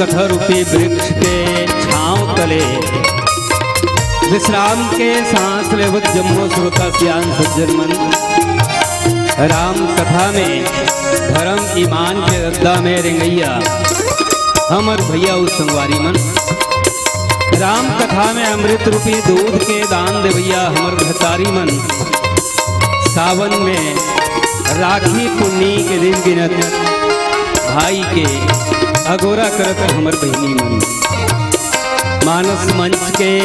कथा रूपी वृक्ष के छांव तले विश्राम के सांस लेवत जम्मो श्रोता सियान सज्जन मन। राम कथा में धर्म ईमान के रद्दा में रेंगैया हमर भैया उस संगवारी मन। राम कथा में अमृत रूपी दूध के दान देवैया हमर भतारी मन। सावन में राखी पुन्नी के दिन गिनत भाई के अगोरा करत हमर बहनी मन। मानस मंच के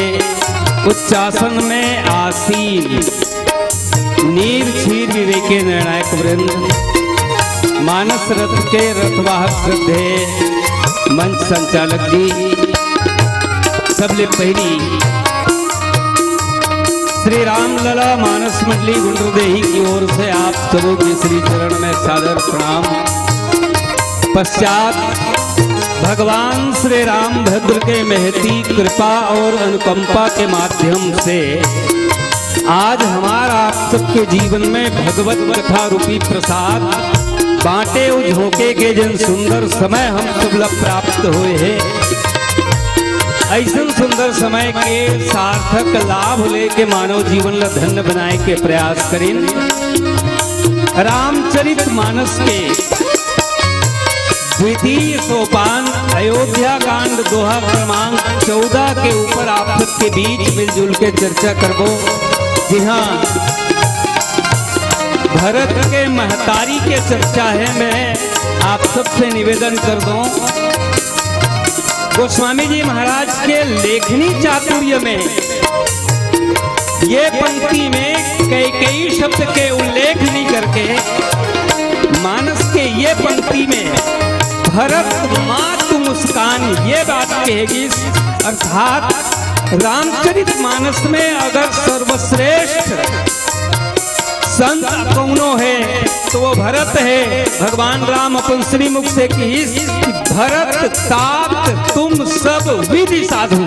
उच्चासन में आसीन नीर छीर विवेके निर्णायक वृंद। मानस रथ के रथवाहक श्रद्धे मंच संचालक जी सबले पहली श्री राम लला मानस मंडली गुंडरुदेही की ओर से आप सबों के श्री चरण में सादर प्रणाम। पश्चात भगवान श्री राम भद्र के महती कृपा और अनुकंपा के माध्यम से आज हमारा आप सबके जीवन में भगवत कथा रूपी प्रसाद बांटे उस झोंके के जन सुंदर समय हम सब प्राप्त हुए हैं। ऐसा सुंदर समय के सार्थक लाभ लेके मानव जीवन ला धन्य बनाए के प्रयास करें। रामचरित मानस के द्वितीय सोपान अयोध्या कांड दोहा क्रमांक 14 के ऊपर आप सबके बीच मिलजुल के चर्चा करबो। जी हाँ, भरत के महतारी के चर्चा है। मैं आप सबसे निवेदन कर दूं, गोस्वामी जी महाराज के लेखनी चातुर्य में ये पंक्ति में कई शब्द के उल्लेख नहीं करके मानस के ये पंक्ति में भरत मातु मुस्कान ये बात कहेगी। अर्थात रामचरित मानस में अगर सर्वश्रेष्ठ संत कौनो है तो वो भरत है। भगवान राम अपन श्री मुख से की भरत तात तुम सब विधि साधु।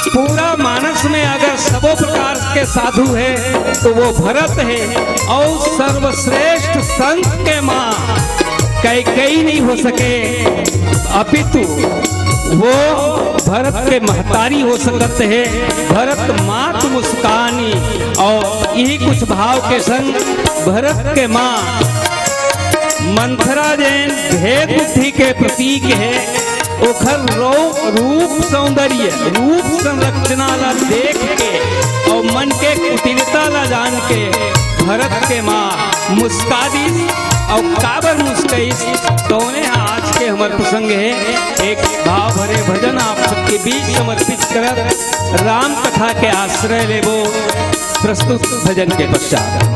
पूरा मानस में अगर सबों प्रकार के साधु है तो वो भरत है। और सर्वश्रेष्ठ संत के माँ कई नहीं हो सके, अपितु वो भरत के महतारी हो सकते है। भरत मात मुस्कानी और यही कुछ भाव के संग भरत के माँ मंथरा जैन भेद बुद्धि के प्रतीक है। ओखर रूप सौंदर्य रूप संरचना ला देख के और मन के कुटिलता ला जान के भरत के माँ मुस्कादी और काबर मुस्कैस कौने आज के हमारे प्रसंग है। एक भाव भरे भजन आप सबके बीच समर्पित कर राम कथा के आश्रय लेवो। प्रस्तुत भजन के पश्चात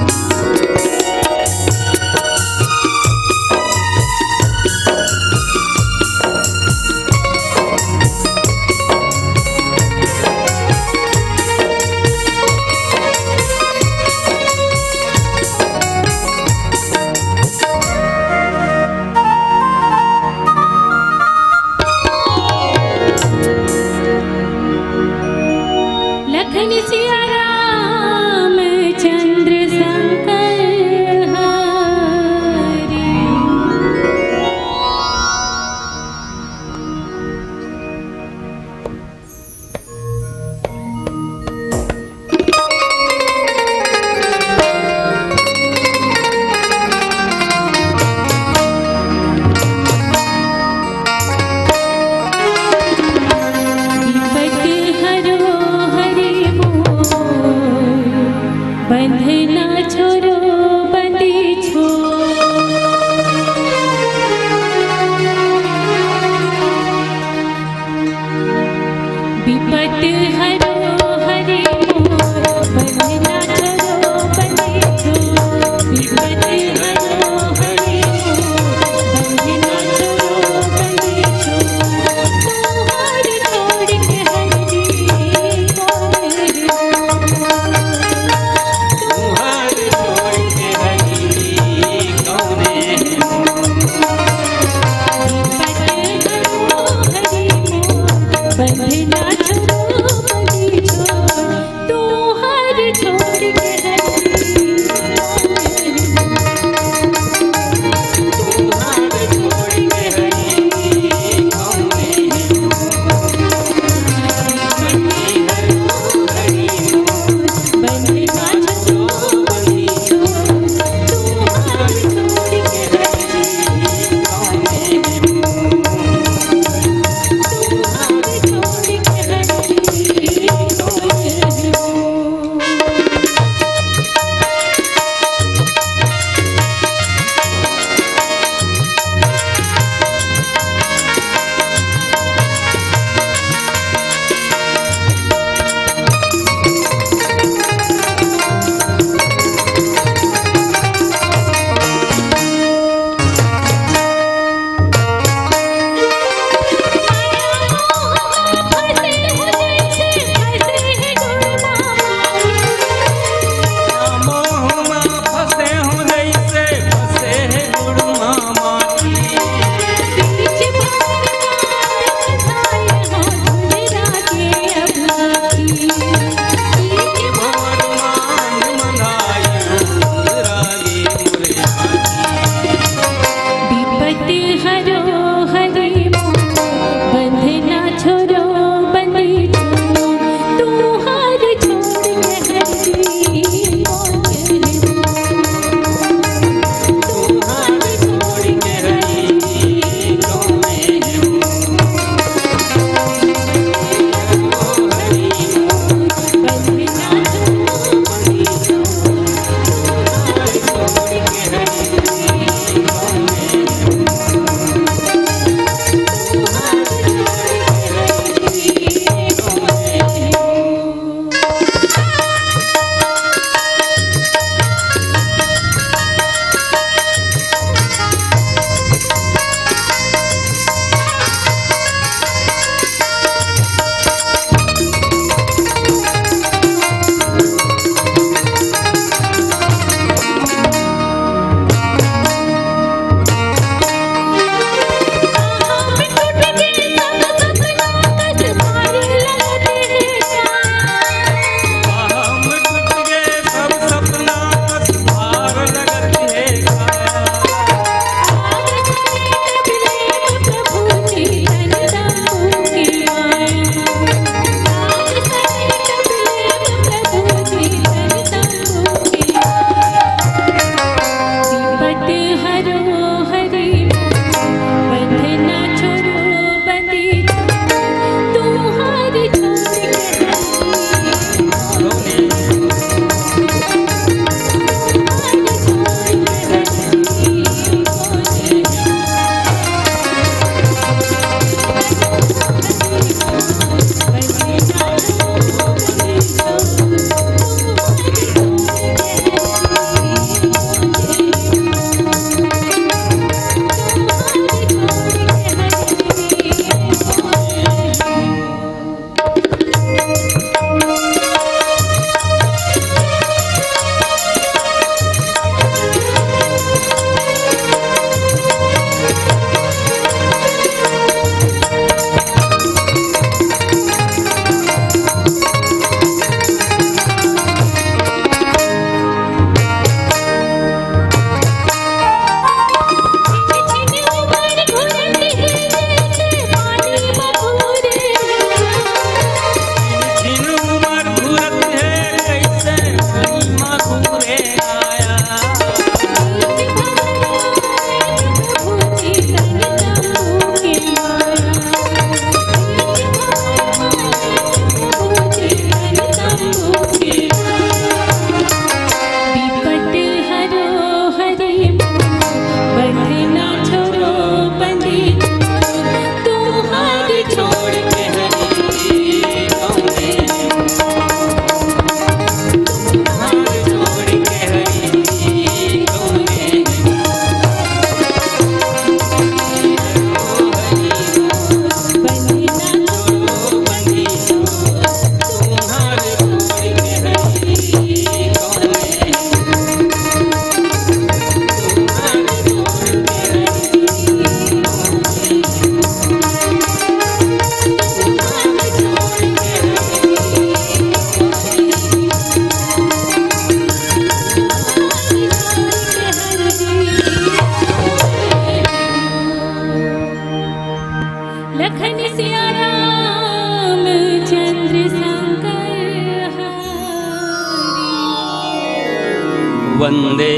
वंदे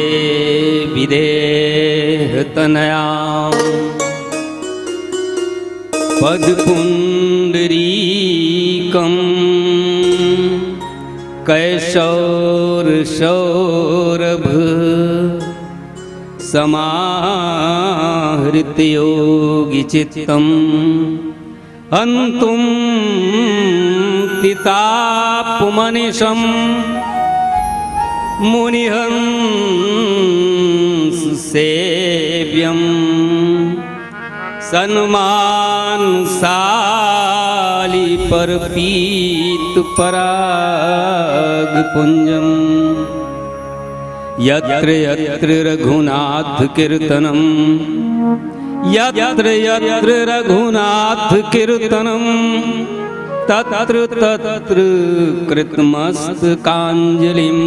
विदेहतनयां पदपुण्डरीकं कैशोरशौरभ समाहृतयोगिचित्तम् हन्तुं तितापमनिशम् मुनिहंस सेव्यं सन्मानशाली परपीत परागपुञ्जम् यत्र यत्र रघुनाथ कीर्तनं यत्र यत्र रघुनाथ कीर्तनं तत्र तत्र कृतमस्तकाञ्जलिं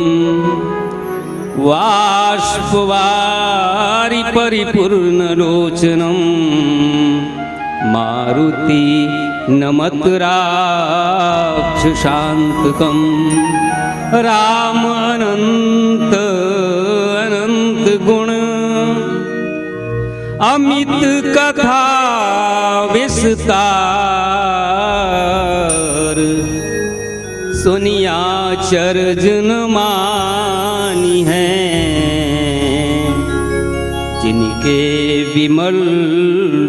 वाष्पवारि परिपूर्णलोचनं मारुति नमत राक्षसान्तकं राम अनंत अनंत गुण अमित कथा विस्तार सुनिया चरजन मानी है जिनके विमल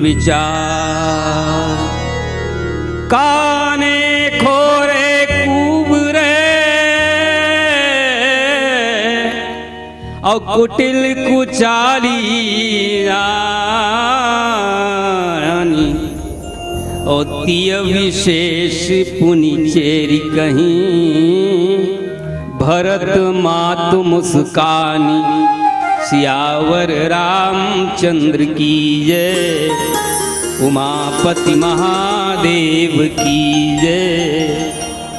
विचार काने खोरे कुबरे और कुटिल कुचाली रानी अतीय विशेष पुनि चेरी कहीं भरत मातु मुस्कानी सियावर रामचंद्र की जय उमापति महादेव की जय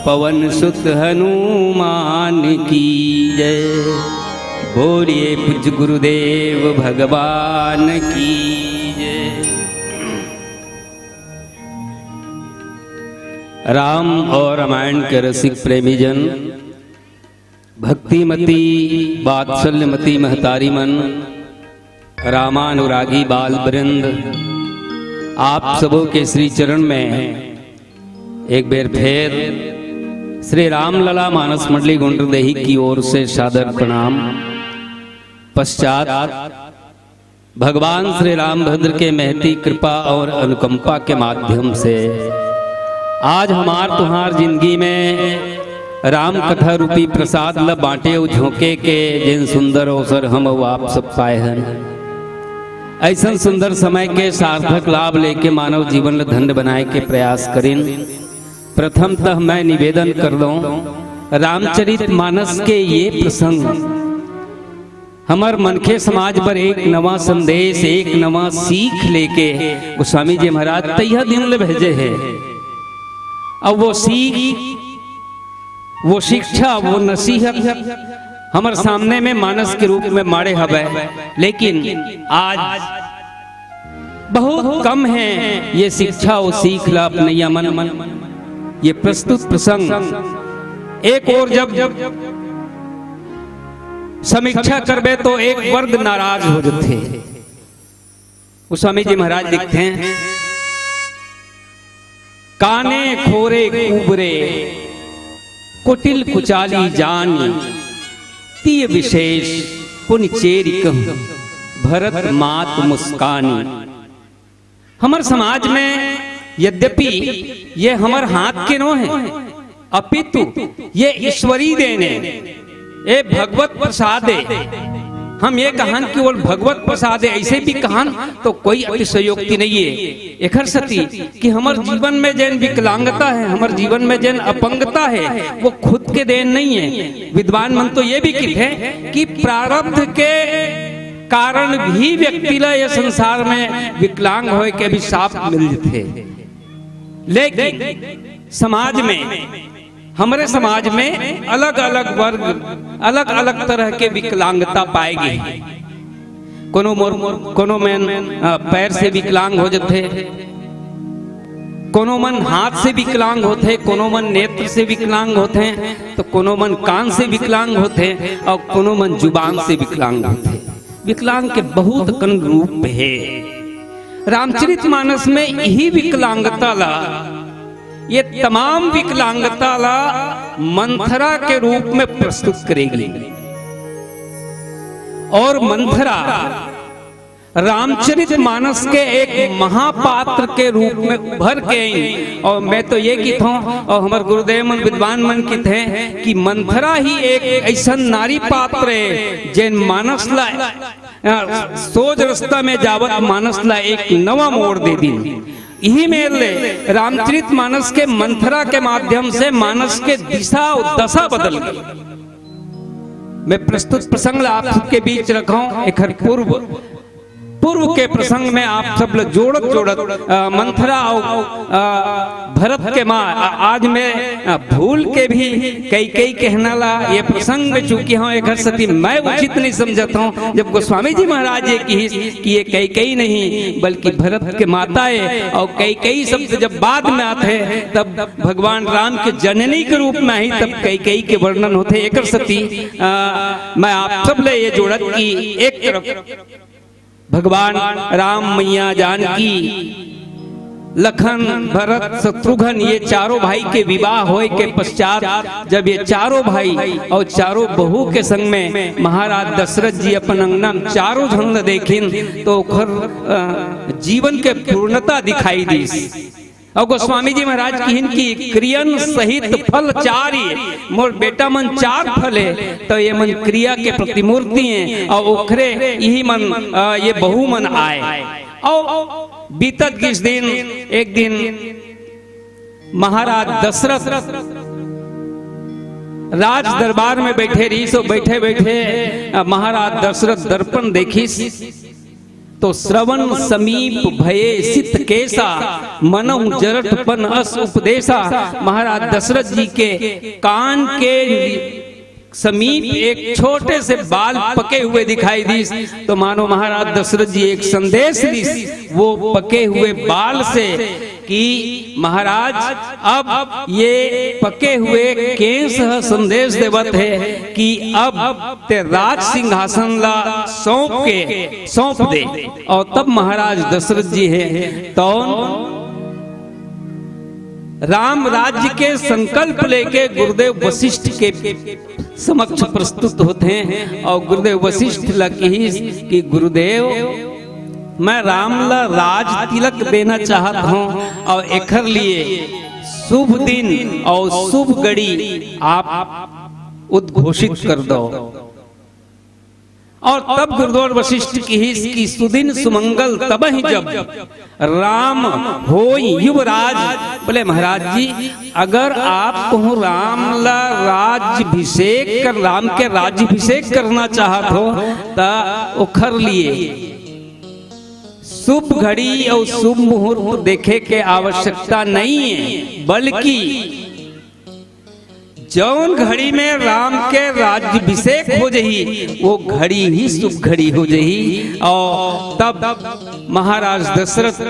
पवन सुत हनुमान की जय बोलिए पूज्य गुरुदेव भगवान की जय। राम और रामायण के रसिक प्रेमी जन, भक्तिमती वात्सल्यमती महतारी मन, रामानुरागी बाल वृंद, आप सबों के श्री चरण में एक बेर फिर श्री रामलला मानस मंडली गुंडरदेही की ओर से सादर प्रणाम। पश्चात भगवान श्री रामभद्र के महती कृपा और अनुकंपा के माध्यम से आज हमार तुहार जिंदगी में राम कथा रूपी प्रसाद ल बांटे और झोंके के जिन सुंदर अवसर हम और आप सब पाए हैं। ऐसा सुंदर समय के सार्थक लाभ लेके मानव जीवन ल धन्य बनाए के प्रयास करें। प्रथमतः मैं निवेदन कर दूं, रामचरित मानस के ये प्रसंग हमार मनखे समाज पर एक नवा संदेश, एक नवा सीख लेके गोस्वामी जी महाराज तैया दिन ले भेजे है। अब वो सीख, वो शिक्षा, वो नसीहत हमारे सामने में मानस के रूप में मारे हवे, लेकिन आज बहुत कम है ये शिक्षा और सीख ला अपने मन। ये प्रस्तुत प्रसंग एक और जब समीक्षा करबे तो एक वर्ग नाराज हो जाते। गोस्वामी जी महाराज लिखते हैं, काने खोरे कुबरे कुटिल कुचाली जानी तीय विशेष पुन चेरिक भरत मात मुस्कानी। हमारे समाज में यद्यपि ये हमार हाथ के नो है, अपितु ये ईश्वरी देने, ये भगवत प्रसाद है। हम ये कहन कि वो भगवत प्रसाद है, ऐसे भी कहन तो कोई अतिशयोक्ति नहीं है। एकर सती कि हमारे जीवन में जैन विकलांगता है, हमारे जीवन में जैन अपंगता है, वो खुद के देन नहीं है। विद्वान मन तो ये भी कहते हैं कि प्रारब्ध के कारण भी व्यक्ति ला ये संसार में विकलांग होए के भी साफ मिल जाते। लेकिन समाज में, हमारे समाज में अलग अलग वर्ग, अलग अलग तरह के विकलांगता पाएगी। कोनो मन पैर से विकलांग हो जाते, कोनो मन हाथ से विकलांग होते, कोनो मन नेत्र से विकलांग होते, तो कोनो मन कान से विकलांग होते और कोनो मन जुबान से विकलांग होते। विकलांग के बहुत कन रूप है। रामचरितमानस में यही विकलांगता ला, ये तमाम विकलांगता ला मंथरा के रूप में प्रस्तुत करेगी। और मंथरा रामचरितमानस के एक महापात्र के रूप में उभर के आई। और मैं तो ये कहता हूँ, और हमारे गुरुदेव मन विद्वान मन कहते हैं कि मंथरा ही एक ऐसा नारी पात्र है जिन मानस ला सोच रास्ता में जावत मानस ला एक नवा मोड़ दे दी। यही मेरे रामचरितमानस के मंथरा के माध्यम से मानस के दिशा और दशा बदल गई। मैं प्रस्तुत प्रसंग आप सबके बीच रखा हूं। एक पूर्व के प्रसंग में आप सब जोड़त मंथरा और भरत के माँ, आज मैं भूल के भी कई कहना ला ये प्रसंग में चूकी हूँ एक सती मैं उचित नहीं समझता हूँ। जब गोस्वामी जी महाराज ये कि ये कई नहीं बल्कि भरत के माता है, और कई शब्द जब बाद में आते हैं तब भगवान राम के जननी के रूप में ही तब कई के वर्णन होते। एक सती मैं आप सब ले ये जोड़त की एक तरफ भगवान राम, मैया जानकी, लखन, भरत, शत्रुघ्न ये चारों भाई के विवाह होए के पश्चात जब ये चारों भाई और चारों बहू के संग में महाराज दशरथ जी अपन अंगना में चारों झंड देखिन तो जीवन के पूर्णता दिखाई दी। और गोस्वामी जी महाराज की क्रियन सहित फल चार ही, मोर बेटा मन चार फल है, तो ये मन क्रिया के प्रतिमूर्ति हैं और ओखरे यही मन ये बहु मन आए। और बीतत किस दिन, एक दिन महाराज दशरथ राज दरबार में बैठे रही। सो बैठे बैठे महाराज दशरथ दर्पण देखी तो श्रवण समीप भये सित केसा मनऊ जरठपन अस उपदेशा। महाराज दशरथ जी के कान के समीप एक छोटे से बाल पके हुए दिखाई दी। तो मानो महाराज दशरथ जी एक संदेश दी वो पके हुए बाल से कि महाराज अब ये पके हुए केस संदेश देवत है कि अब ते राज सिंहासन ला सौंप दे। और तब महाराज दशरथ जी है तो राम राज्य के संकल्प लेके गुरुदेव वशिष्ठ के समक्ष प्रस्तुत होते हैं। और गुरुदेव वशिष्ठ लकी कि गुरुदेव मैं राम ला राज तिलक देना चाहता हूँ और एकर लिए शुभ दिन और शुभ घड़ी आप उद्घोषित कर दो। और तब गुरुदेव वशिष्ठ की सुदिन सुमंगल तब ही जब राम हो युवराज। बोले महाराज जी, अगर आप कहूँ राम ला राज्यभिषेक कर, राम के राज्यभिषेक करना चाहत हो तो उखर लिए शुभ घड़ी और शुभ मुहूर्त देखे के आवश्यकता नहीं है, बल्कि जौन घड़ी में राम के राज्यभिषेक हो जही वो घड़ी ही शुभ घड़ी हो जही। और तब महाराज दशरथ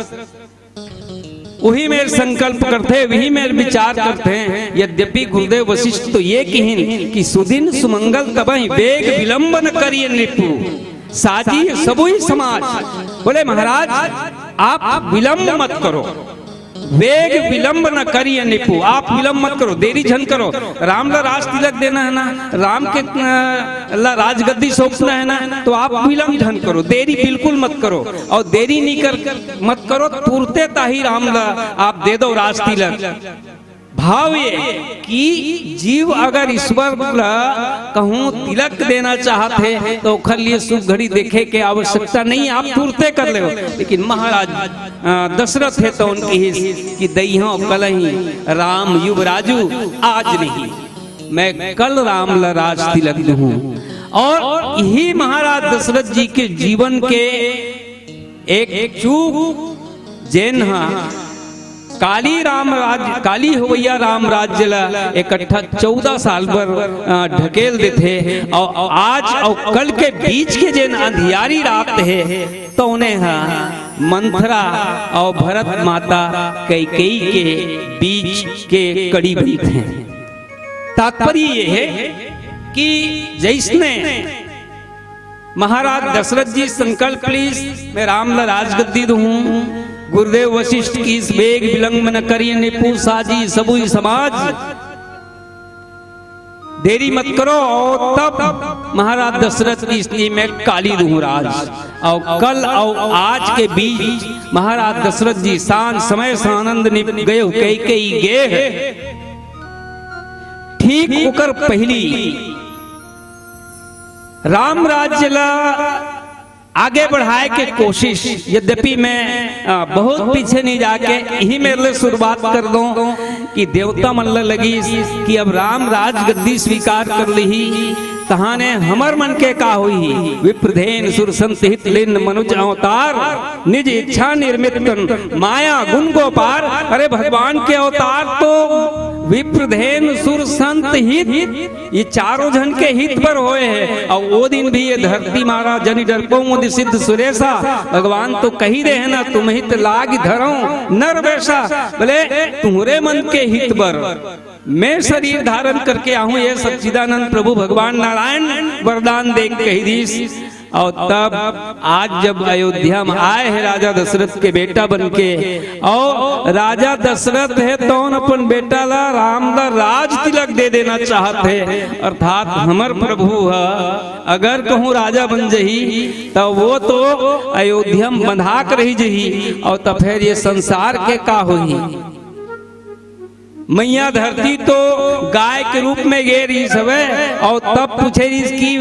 वही में संकल्प करते, वही में विचार करते हैं। यद्यपि गुरुदेव वशिष्ठ तो ये कहिन कि सुदिन सुमंगल तबहि वेग विलंब न करिए नृपु साजी सबुई समाज। बोले महाराज आप विलंब मत करो, वेग विलंब न करिए निपु, आप विलंब मत करो, देरी झन करो। राम ला राज तिलक देना है ना, राम के राजगद्दी सौंपना है ना, तो आप विलंब झन करो, देरी बिल्कुल मत करो। और देरी नहीं कर मत करो, तुरते ताही राम ला आप दे दो राज तिलक। भाव ये कि जीव अगर ईश्वर कहूँ तिलक देना चाहते हैं तो उखर लिए शुभ घड़ी देखे के आवश्यकता नहीं, आप तुरते कर ले। लेकिन महाराज दशरथ है तो उनकी ही कि दइहों कल ही राम युवराजू, आज नहीं मैं कल राम ला राज तिलक दूं। और यही महाराज दशरथ जी के जीवन के एक चूक जैन काली राम राज्य, काली होवैया राम राज्य ला इकट्ठा 14 साल पर ढकेल देते। और आज और कल के बीच के जैन अंधियारी रात है तो उन्हें मंथरा और भरत माता कैकेयी के बीच के कड़ी बनते हैं। तात्पर्य ये है कि जैसने महाराज दशरथ जी संकल्प ली मैं राम ला राजगद्दी दूं, गुरुदेव वशिष्ठ की इस वेग विलंब न करिए निपु साजी सबुई समाज, देरी मत करो। और तब महाराज दशरथ की इसलिए मैं काली दूं राज। और कल और आज के बीच महाराज दशरथ जी शान समय से आनंद निप गए कैकेयी गे। ठीक होकर पहली राम राज्य ला आगे बढ़ाए के कोशिश, यद्यपि मैं बहुत पीछे नहीं जाके यही मेरे लिए शुरुआत कर दूं कि देवता मन लगी कि अब राम राज गद्दी स्वीकार कर ली, तहाने हमर मन के का हुई। विप्रधेन सुर संत हित लिन मनुज अवतार, निज इच्छा निर्मित माया गुण गोपार। अरे भगवान के अवतार तो विप्रधेन सुर संत हित, ये चारों जन के हित पर होए हैं। और वो दिन भी ये धरती मारा जनि डरपो मुदि सिद्ध सुरेशा, भगवान तो कही रहे हैं ना तुम हित लाग धरो नर वैसा। बोले तुम्हारे मन के हित पर मैं शरीर धारण करके आऊं, ये सच्चिदानंद प्रभु भगवान नारायण वरदान देख कही दीस। और तब आज जब अयोध्या में आए हैं राजा दशरथ के बेटा बनके, और राजा दशरथ है तो अपन बेटा ला राम ला राज तिलक दे देना चाहते हैं। अर्थात हमर प्रभु है अगर कहूँ राजा बन जही तो वो तो अयोध्या में बंधा कर रही जही, और तब फिर ये संसार के का हुई। मैया धरती तो गाय के रूप में गे रही सब, और तब पूछे रही कि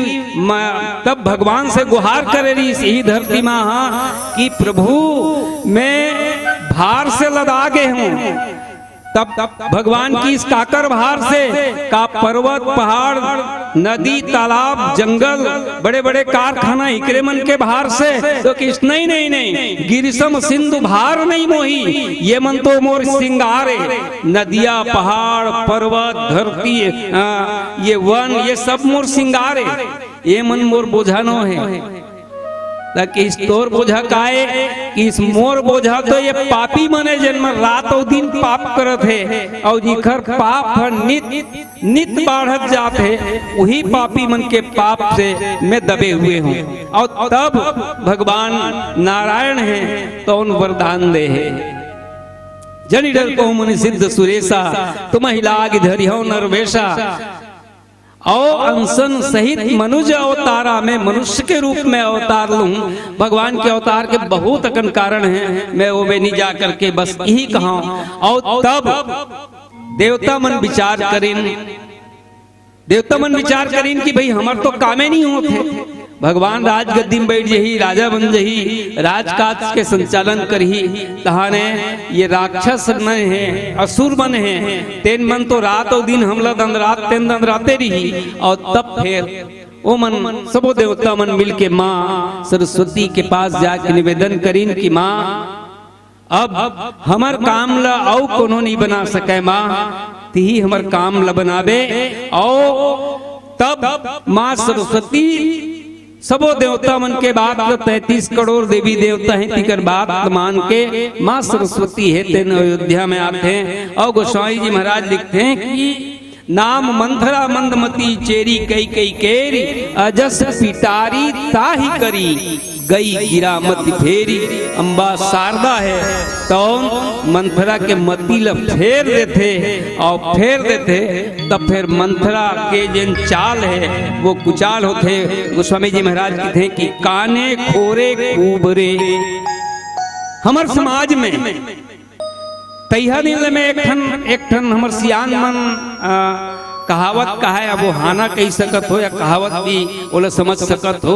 तब भगवान से गुहार करे रही यही धरती माँ कि प्रभु मैं भार से लदा गए हूँ। तब भगवान की इस काकर भार से का पर्वत पहाड़ नदी तालाब जंगल बड़े बड़े कारखाना इकरे मन के भार से तो किस नहीं गिरिसम सिंधु भार नहीं मोही, ये मन तो मोर सिंगारे। नदिया पहाड़ पर्वत धरती ये वन ये सब मोर सिंगारे, ये मन मोर बोझा नो है। ताकि इस तोर बोझा काए कि इस मोर बोझा तो ये पापी मने जन्म रात और दिन पाप करत है, और जिखर पाप नित बढ़त जात है, वही पापी मन के पाप से मैं दबे हुए हूँ। और तब भगवान नारायण है तो उन वरदान दे है जनि डर को मुनि सिद्ध सुरेशा, तुम हिलाग धरियो नरवेशा। और अंसन सहित मनुज अवतारा में मनुष्य के रूप में अवतार लूं। भगवान के अवतार के बहुत अकन कारण हैं, मैं वो नहीं जा करके बस यही कहा। और तब देवता मन विचार करें, देवता मन विचार करें कि भाई हमार तो कामे नहीं होते, भगवान राज गद्दी में बैठ जही, राजा बन जही, राजकाज के संचालन करही, तहाने ये राक्षस मन है, असुर मन है, तेन मन तो रात और दिन हमला दंद रात तेन दंद राते रही। और तब फिर ओ मन सबो देवता मन मिल के माँ सरस्वती के पास जाके निवेदन करीन कि माँ अब हमार काम ला औ कोनो नहीं बना सके, माँ ती हमर काम ला बनावे। और तब माँ सरस्वती सबो देवता मन के बात 33 करोड़ देवी देवता हैं, तिकर बात मान के माँ सरस्वती है तेन अयोध्या में आते हैं। और गोस्वामी जी महाराज लिखते हैं कि नाम मंथरा मंदमती चेरी कई कई केरी, अजस पिटारी ताही करी गई गिरा मति फेरी। अम्बा शारदा है तो मंथरा के मती ला फेर देते और फेर देते, तब फिर मंथरा के जिन चाल है वो कुचाल होते। गोस्वामी जी महाराज कहते हैं कि काने खोरे कुबरे हमार समाज में तैहा दिन में एक ठन हमर सियान मन कहावत कहा है, अब वो हाना कही सकत हो या कहावत भी ओला समझ सकत हो।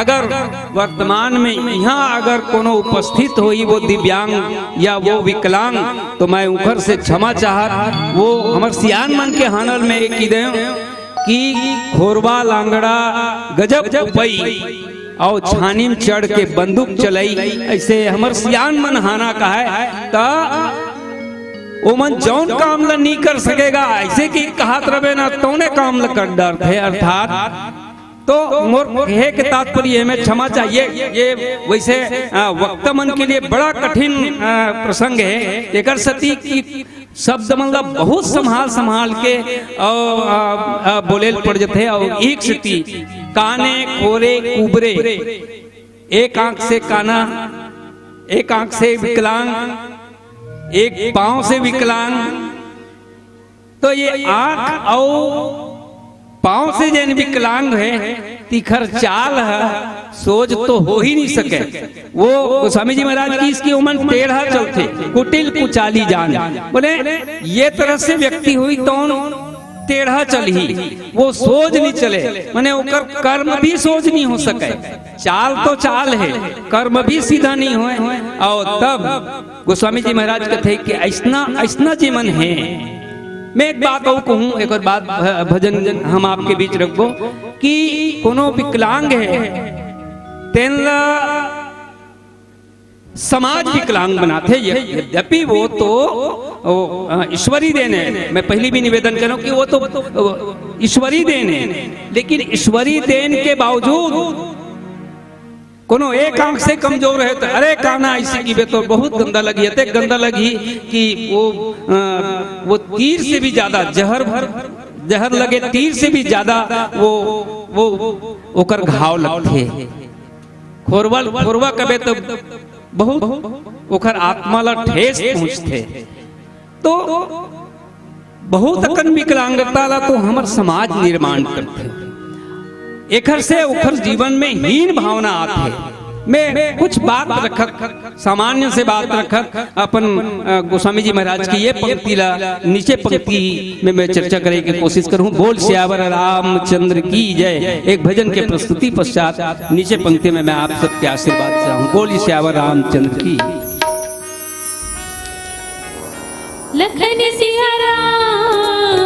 अगर वर्तमान में यहाँ अगर कोनो उपस्थित हो वो दिव्यांग या वो विकलांग, तो मैं उखर से क्षमा चाहत। वो हमर सियान मन के हानल में एक की दे कि खोरबा लांगड़ा गजब उपई और छानी में चढ़ के बंदूक चलाई, ऐसे हमर सियान मन हाना का है ता ओ मन जौन काम ला नहीं कर सकेगा, ऐसे की कहत रहे ना तौने काम ला कर डर थे। अर्थात तो मोर है के तात्पर्य में क्षमा चाहिए, ये वैसे वक्ता मन के लिए बड़ा कठिन प्रसंग है। एक सती की शब्द मतलब बहुत संभाल के और बोले पड़ जाते। और एक सती काने खोरे कुबरे, एक आंख से काना, एक आंख से विकलांग, एक पांव से विकलांग। तो ये आंख और पांव से जैन विकलांग है, तिखर चाल है, सोच तो हो ही नहीं सके। वो स्वामी जी महाराज की इसकी उम्र टेढ़ा चलते, कुटिल कुचाली जान, बोले ये तरह से व्यक्ति हुई तो टेढ़ा चल ही, वो सोच नहीं चले, माने ओकर कर्म भी सोच नहीं हो सके। चाल तो चाल है, कर्म भी सीधा नहीं हुए। और तब गोस्वामी जी महाराज कहते कि ऐसना ऐसना जीवन है। मैं एक बात और कहूँ, एक और बात भजन हम आपके बीच रखो कि कोनो विकलांग है तेनला समाज विकलांग बनाते, यद्यपि वो तो ईश्वरी देन है। मैं पहले भी निवेदन करूं कि वो तो ईश्वरी देन है, लेकिन ईश्वरी देन के बावजूद कोनो एक आंख से कमजोर है तो अरे काना ऐसी की तो बहुत गंदा लगी है, गंदा लगी कि वो तीर से भी ज्यादा जहर लगे, तीर से भी ज्यादा वो ओकर घाव लगते। खोरवा कबे तो बहुत ओकर आत्मा ला ठेस पहुंचते। तो बहुत अकन विकलांगता ला तो हमर समाज निर्माण करते, एकर से उखर जीवन में हीन भावना आते। मैं कुछ बात रखत, सामान्य से बात रखत अपन गोस्वामी जी महाराज की ये पंक्ति ला नीचे पंक्ति में मैं चर्चा करने की कोशिश करूं। बोल श्यावर रामचंद्र की जय। एक भजन के प्रस्तुति पश्चात नीचे पंक्ति में मैं आप सबके आशीर्वाद चाहूं। बोल श्यावर रामचंद्र की। लखन सिया रामचंद्र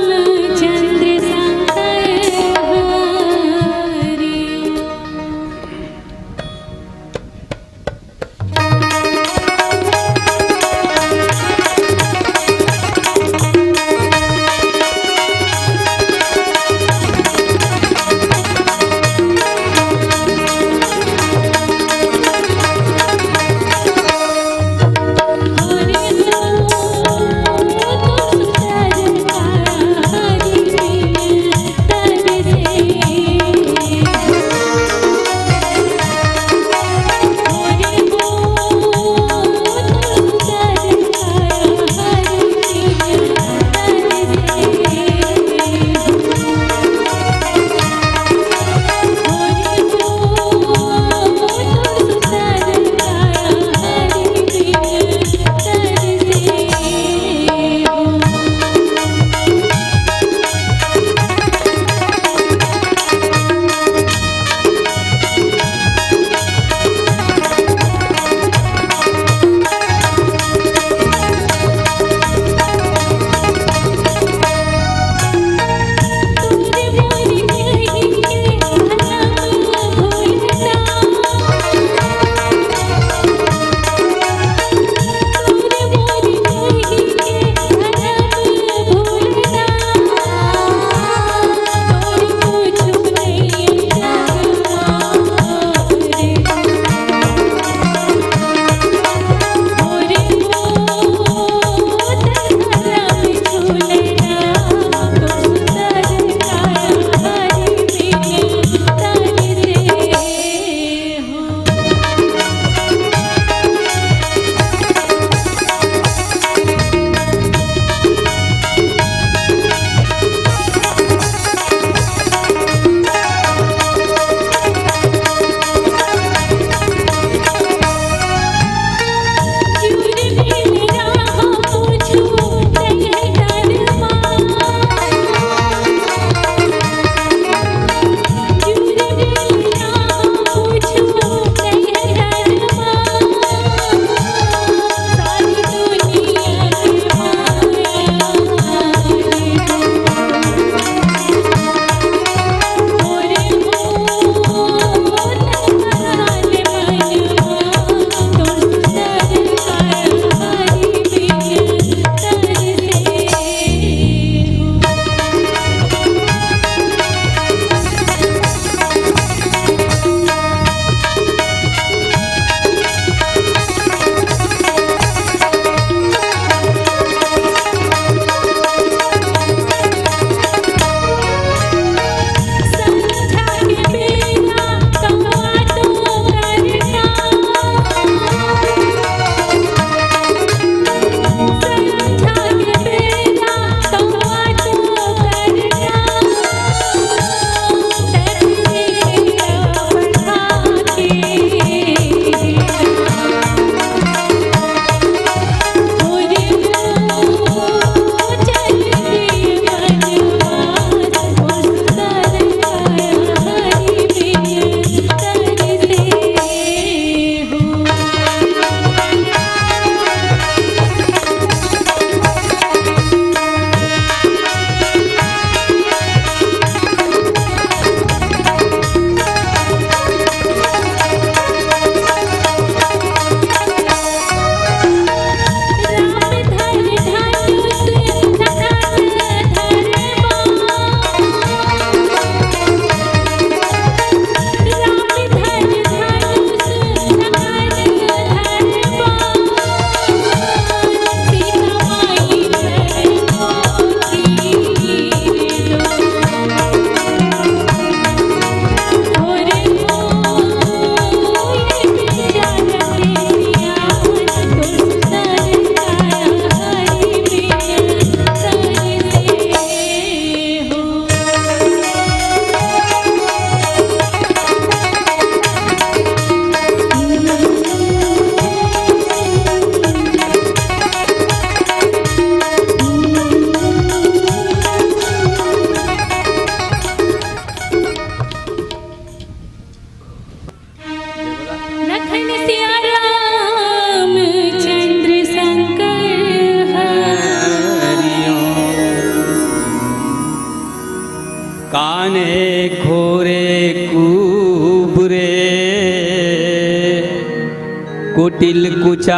काने खोरे कुबरे कुटिल कुचाली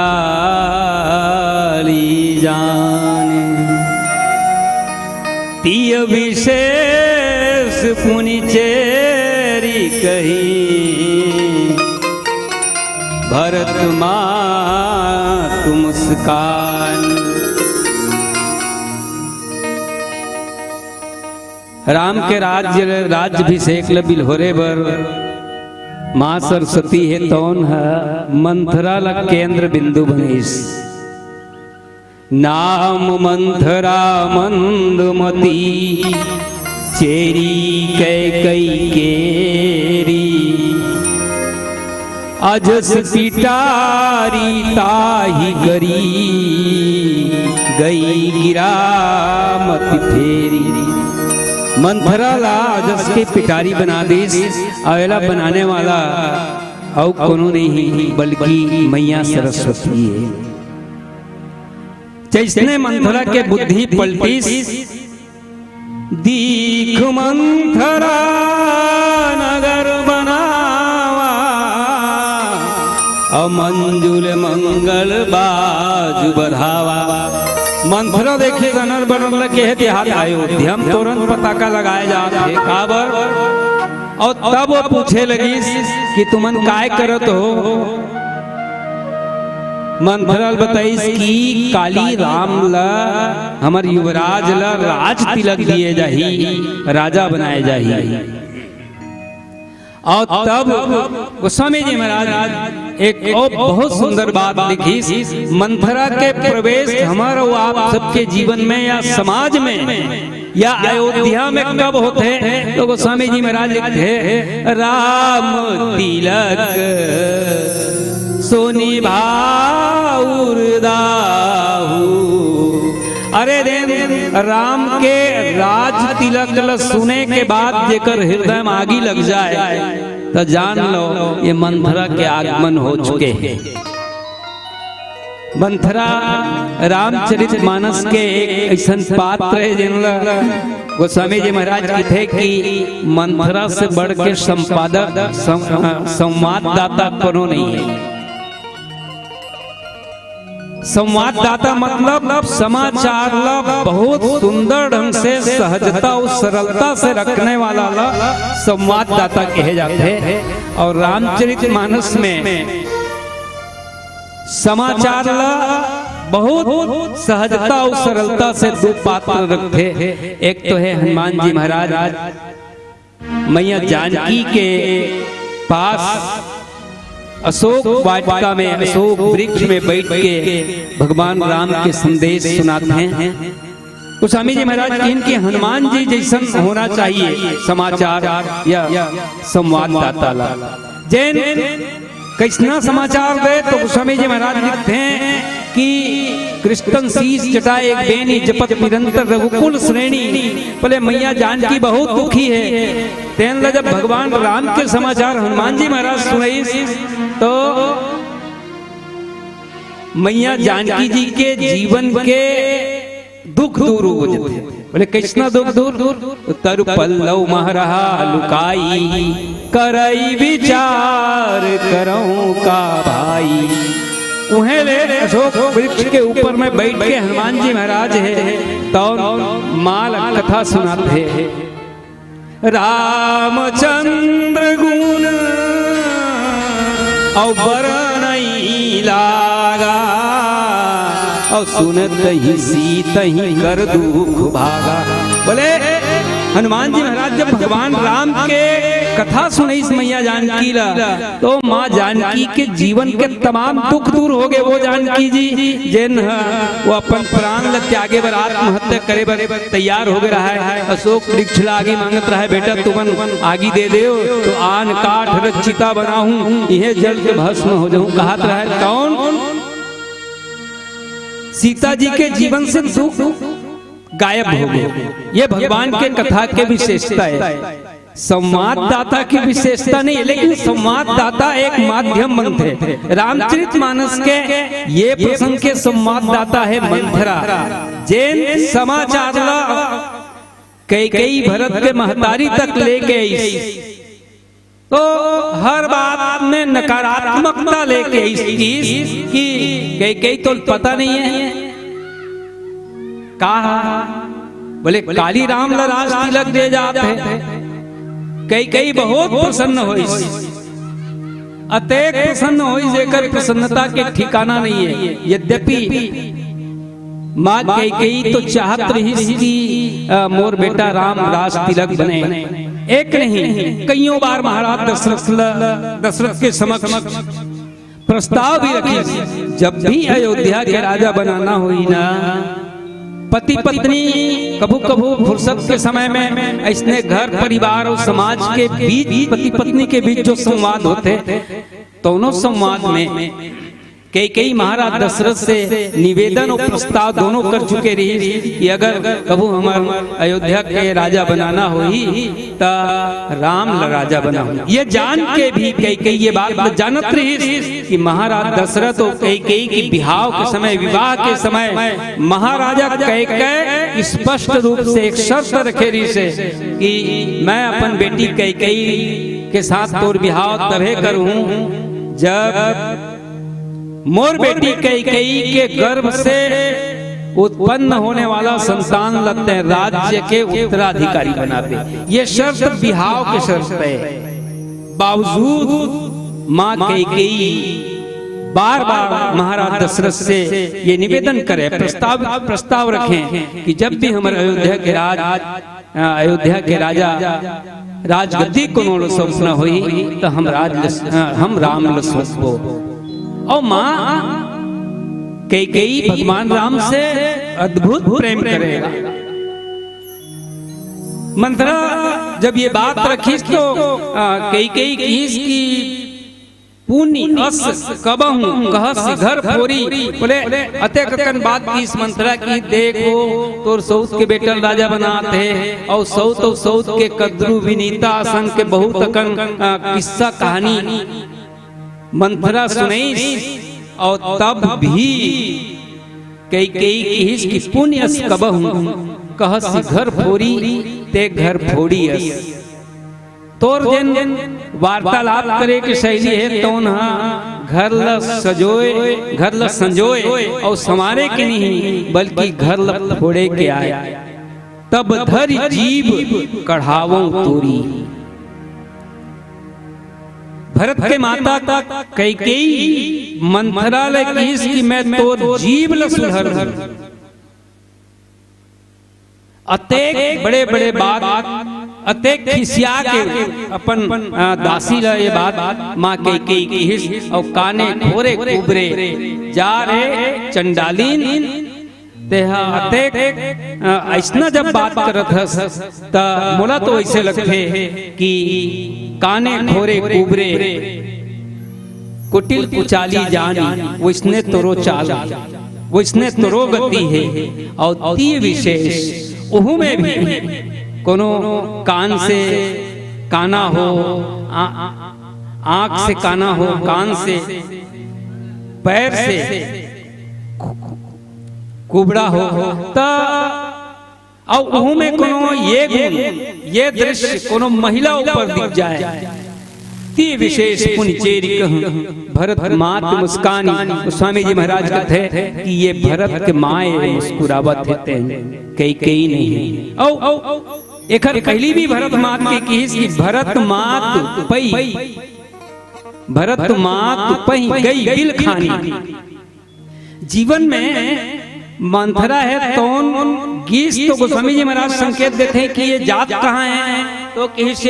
जाने तीय विशेष पुनि चेरी कही भरत मात मुस्कान। राम के राज्यभिषेक लबिल होरे बर माँ सरस्वती है तौन है मंथरा ल केंद्र बिंदु बनीस। नाम मंथरा मंदमती चेरी कैकई केरी अजस पिटारी ताही गरी गई गिरामत फेरी। मंथरा ला अजस के पिटारी बना दीस। अवेला बनाने वाला और कोनो नहीं बल्कि मैया सरस्वती है। जैसने मंथरा के बुद्धि पलटीस दीख मंथरा नगर बनावा और मंजुल मंगल बाजू बढ़ावा। मंथरा देखे नर बनल के देहात अयोध्या हम तुरंत पताका लगाए जाते काबर। और तब वो पूछे लगी कि तुमन काय करत हो। मंथरा बताइस कि काली राम ला हमार युवराज ला राज तिलक दिए जाही राजा बनाए जाही। और तब गोस्वामी जी महाराज एक और बहुत सुंदर बात लिखी। मंथरा के प्रवेश हमारा वो आप सबके जीवन में या समाज में या अयोध्या में कब होते हैं तो गोस्वामी जी महाराज लिखते राम तिलक सोनी भाउरदाहू। अरे देन राम के राज तिलक सुने के बाद जेकर हृदय में आगी लग जाए तो जान लो ये मंथरा के आगमन हो चुके हैं। मंथरा रामचरितमानस के एक ऐसा पात्र है जिनला गोस्वामी जी महाराज की थे कि मंथरा से बढ़ के संपादक संवाददाता कोनो नहीं है। संवाददाता मतलब समाचार ला बहुत सुंदर ढंग से सहजता और सरलता से रखने वाला ला संवाददाता कहे जाते हैं। और रामचरितमानस में समाचार ला बहुत सहजता और सरलता से दो पात्र रखते हैं। एक तो है हनुमान जी महाराज मैया जानकी के पास अशोक वाटिका में अशोक वृक्ष में बैठ के भगवान राम के संदेश सुनाते हैं। गोस्वामी जी महाराज इनके हनुमान जी जैसा होना चाहिए समाचार या संवाददाता ला। जैन कैसना समाचार दे तो गोस्वामी जी महाराज लिखते हैं कि कृष्ण शीश जटा एक बेनी जपत निरंतर रघुकुल श्रेणी। बोले मैया जानकी बहुत दुखी है। तेन जब भगवान राम के समाचार हनुमान जी महाराज सुनाई तो मैया जानकी जी के जीवन के दुख दूर हो जाते। बोले कितना दुख दूर तरु पल्लव महरहा लुकाई करई विचार करऊं का भाई। उन्हें ले अशोक वृक्ष के ऊपर में बैठ के हनुमान जी महाराज है तो माल कथा सुनाते हैं। रामचंद्र गुण और बरनई लागा और सुनत ही सीत ही कर दुख भागा। बोले हनुमान जी महाराज जब भगवान राम के कथा सुनी इस मैया जानकी ला तो माँ जानकी के जीवन के तमाम दुख दूर हो गए। वो जानकी जी जिन वो अपन प्राण ल त्यागे बर आत्महत्या करे बर तैयार हो गए रहा है। अशोक वृक्ष ला आगे मांगत रहा है बेटा तुमन आगी दे दे तो आन काठ रचिता बनाऊं यह जल के भस्म हो जाऊं। कहत रहा है कौन सीता जी के जीवन से दुख गायब हो गए। ये भगवान के कथा के विशेषता है। संवाददाता की विशेषता नहीं है लेकिन संवाददाता एक माध्यम बनते। रामचरितमानस के ये प्रसंग के संवाददाता है मंथरा। जैन समाचार कई भरत के महतारी तक लेके आई, तो हर बात में नकारात्मकता लेके आई कि कई तो पता नहीं है कहा, बोले काली राम राज तिलक दे जाते कई बहुत प्रसन्न हुई, अतेक प्रसन्न हुई जेकर प्रसन्नता के ठिकाना नहीं है। यद्यपि माँ कई तो चाहत रही कि मोर बेटा राम राज तिलक बने, एक नहीं कईयों बार महाराज दशरथ के समक्ष प्रस्ताव भी रखी। जब भी अयोध्या के राजा बनाना हुई ना, पति पत्नी कभू कभू फुर्सत के समय में ऐसने घर परिवार और समाज के बीच पति पत्नी के बीच जो संवाद होते, दोनों संवाद में कई महाराज दशरथ से निवेदन और प्रस्ताव दोनों कर चुके रही कि अगर कभू हमार अयोध्या के राजा बनाना हुई तो राम राजा बना हुई। ये जान के भी कई ये बात जानत रही कि महाराज दशरथ और कई की बिहाव के समय, विवाह के समय महाराजा कई स्पष्ट रूप से एक शर्त रखे रही से कि मैं अपन बेटी कई के साथ तोर बिहाव तभी करूं जब मोर बेटी कई के गर्भ से उत्पन्न होने वाला संतान लगते हैं राज्य के उत्तराधिकारी बनाते। ये शर्त बिहाव की शर्त है। बावजूद माँ कई बार महाराज दशरथ से ये निवेदन करे, प्रस्ताव रखें कि जब भी हमारे अयोध्या के राजा राजगद्दी को सौंपना हुई तो हम राम लसो। और मां कई भगवान राम से अद्भुत प्रेम करेगा। मंथरा जब ये बात रखी तो कई की पुण्य अस कबहू कहस घर फोरी, बोले अते ककन बात की इस मंथरा की देखो तोर सौत के बेटल राजा बनाते और सौत के कद्रू विनीता आसन के बहुत अकन किस्सा कहानी मंथरा सुनई। और तब भी कई की पुण्य कबहू कहस घर फोरी ते घर फोड़ी अस। तोर जन वार्तालाप करे की शैली है तो घर ल सजोए, घर ल संजोए और संवारे के नहीं बल्कि घर ल फोड़े के आए, तब धरि जीव कढ़ावो तोरी। भरत के माता कई मंथरा ले की मैं तो जीव ल सुधर, अतेक बड़े बात अतेक खिसिया के अपन दासी ला ये बात माँ कई की और काने खोरे कुबरे जा रे चंडालीन तेहा अतेक ऐसना जब बात करत हस त मोला तो ऐसे लगते कि काने खोरे कुबरे कुटिल कुचाली जानी वो इसने तोरो चाल, वो इसने तोरो गति है। और ती विशेष उहु में भी कोनो कान से काना हो, आंख से काना हो, कान से पैर से कुबड़ा हो और उहु में कोनो ये गुण, ये दृश्य कोनो महिला ऊपर दिख जाए ती विशेष पुनचेरी भरत मात मुस्कानी। स्वामी जी महाराज कहते हैं कि ये भरत के माए मुस्कुरावत थे कई नहीं। औ एक पहली भी भरत मात की भरत मात पही गई बिल खानी। जीवन में मंथरा है तौन गीस तो गोस्वामी जी महाराज संकेत देते हैं कि ये जात कहाँ है तो किसी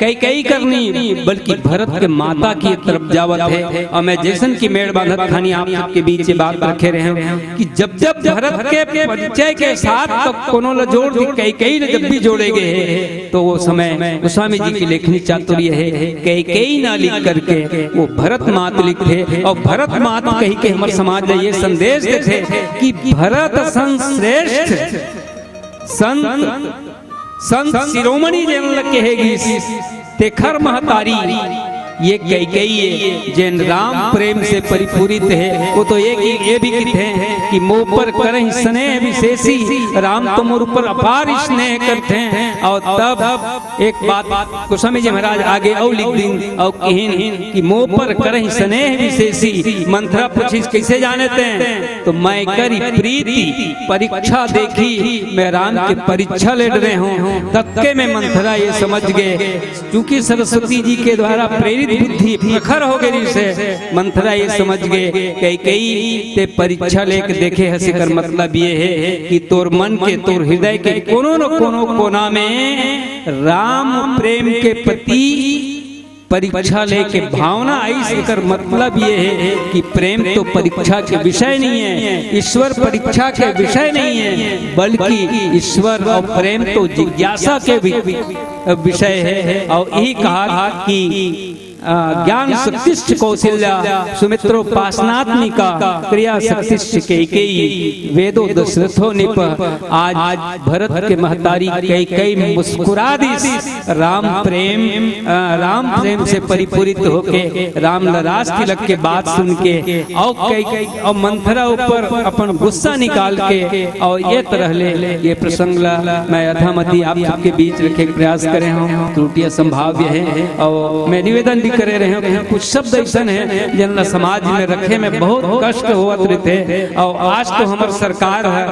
कई करनी बल्कि भरत के माता की तरफ जावत है। और मैं जैसन की मेड़ बांधत खानी आप सबके बीच ये बात रखे रहे कि जब भरत के परिचय के साथ तो कोनो ल जोड़ कई जब भी जोड़े गए तो वो समय गोस्वामी जी की लेखनी चातुर्य है कई ना लिख करके वो भरत मात लिखते। और भरत मात कही के हमारे समाज में ये संदेश देते कि भरत संश्रेष्ठ संत शिरोमणि जन कहेगी तेखर महतारी ये कैकेयी जैन राम प्रेम से परिपूरित है। वो तो एक ही ये भी कहते हैं कि मोह पर करहि स्नेह विशेषी, राम तो मोर पर अपार स्नेह करते हैं। और तब एक बात गोस्वामी जी महाराज आगे और लिख दिन और कहिन कि मोह पर करहि स्नेह विशेषी। मंथरा पूछी कैसे जानते हैं, तो मैं करी प्रीति परीक्षा देखी, मैं राम की परीक्षा ले रहे हूँ। तक्के में मंथरा ये समझ गए, क्योंकि सरस्वती जी के द्वारा प्रेरित बुद्धि प्रखर हो गई से मंथरा ये समझ गए कैकेयी ते परीक्षा लेके देखे हंसी कर मतलब ये है कि तोर मन के तोर हृदय के कोनो न कोनो कोना में राम प्रेम के प्रति परीक्षा लेके भावना आई कर मतलब ये है कि प्रेम तो परीक्षा के विषय नहीं है, ईश्वर परीक्षा के विषय नहीं है, बल्कि ईश्वर और प्रेम तो जिज्ञासा के विषय है। और यही कहा कि ज्ञान शक्तिश्च कौशल्या सुमित्रोपासनात्मिका क्रिया शक्तिश्च कैकेयी वेदो दशरथो निप। आज भरत के महतारी कैकेयी मुस्कुरा दी राम प्रेम से परिपूरित होके, राम ललास तिलक के बात सुन के और मंथरा ऊपर अपन गुस्सा निकाल के और ये तरह ले ये प्रसंग मैं अधामती आप सबके बीच रखे प्रयास करे हूँ। त्रुटियां संभाव्य है और मैं निवेदन करे रहे हैं। कुछ शब्द ऐसा है जिनका समाज में रखे में बहुत कष्ट हुआ थे। और आज तो हमारे सरकार है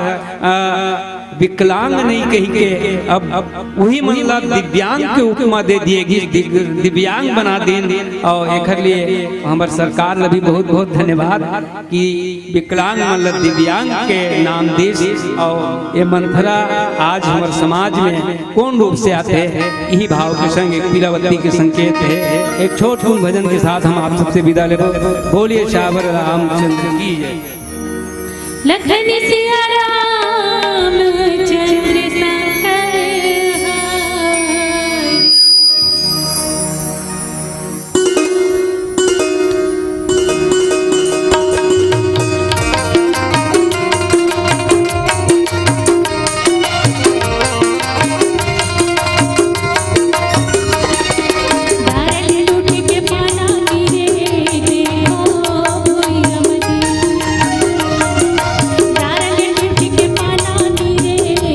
विकलांग नहीं कही के अब वही महिला दिव्यांग के उपमा दे दिएगी, दिव्यांग बना दें। और एक लिए हमारे सरकार ने भी बहुत बहुत धन्यवाद कि विकलांग मतलब दिव्यांग के नाम देश। और ये मंथरा आज हमारे समाज में कौन रूप से आते हैं, यही भाव के संग एक पीलावती के संकेत है। एक छोट भजन के साथ हम आप सबसे विदा ले बोलिए श्यावर रामचंद्र की जय। लखन सिया रामचंद्र संकर के पाना नीरे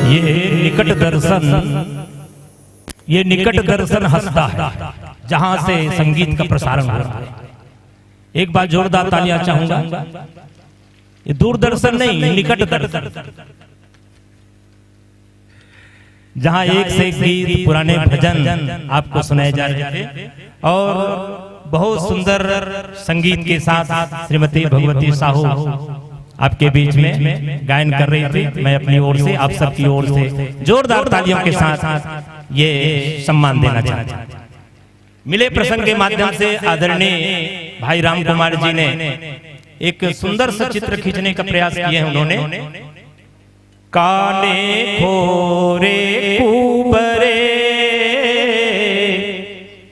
ये निकट दर्शन हंसता है जहां से संगीत का प्रसारण हो रहा है। एक बार जोरदार तालियां चाहूंगा। ये दूरदर्शन नहीं, निकट दर्शन, जहां एक से एक गीत, पुराने भजन आपको सुनाए जा रहे थे और बहुत सुंदर संगीत के साथ श्रीमती भगवती साहू आपके बीच में गायन कर रही थी। मैं अपनी ओर से, आप सबकी ओर से जोरदार तालियों के साथ ये सम्मान देना चाहता हूं। मिले प्रसंग के माध्यम से आदरणीय भाई राम कुमार जी ने एक सुंदर सा चित्र खींचने का प्रयास किए हैं। उन्होंने काने खोरे कुबरे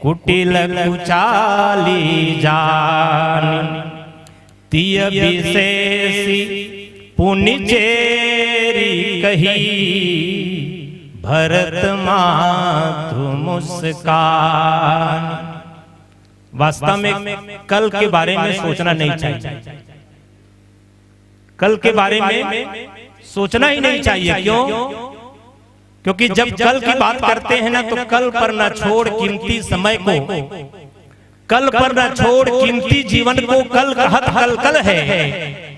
कुटिल कुचाली जान तिय विशेषी पुण्य चेरी कही भरत मातु मुस्कान। वास्तव में कल के बारे में सोचना नहीं चाहिए, कल के बारे में सोचना ही नहीं चाहिए। क्यों? क्योंकि जब कल की बात करते हैं ना, तो कल पर न छोड़ कीमती समय को, कल पर न छोड़ कीमती जीवन को, कल कहत कल कल है।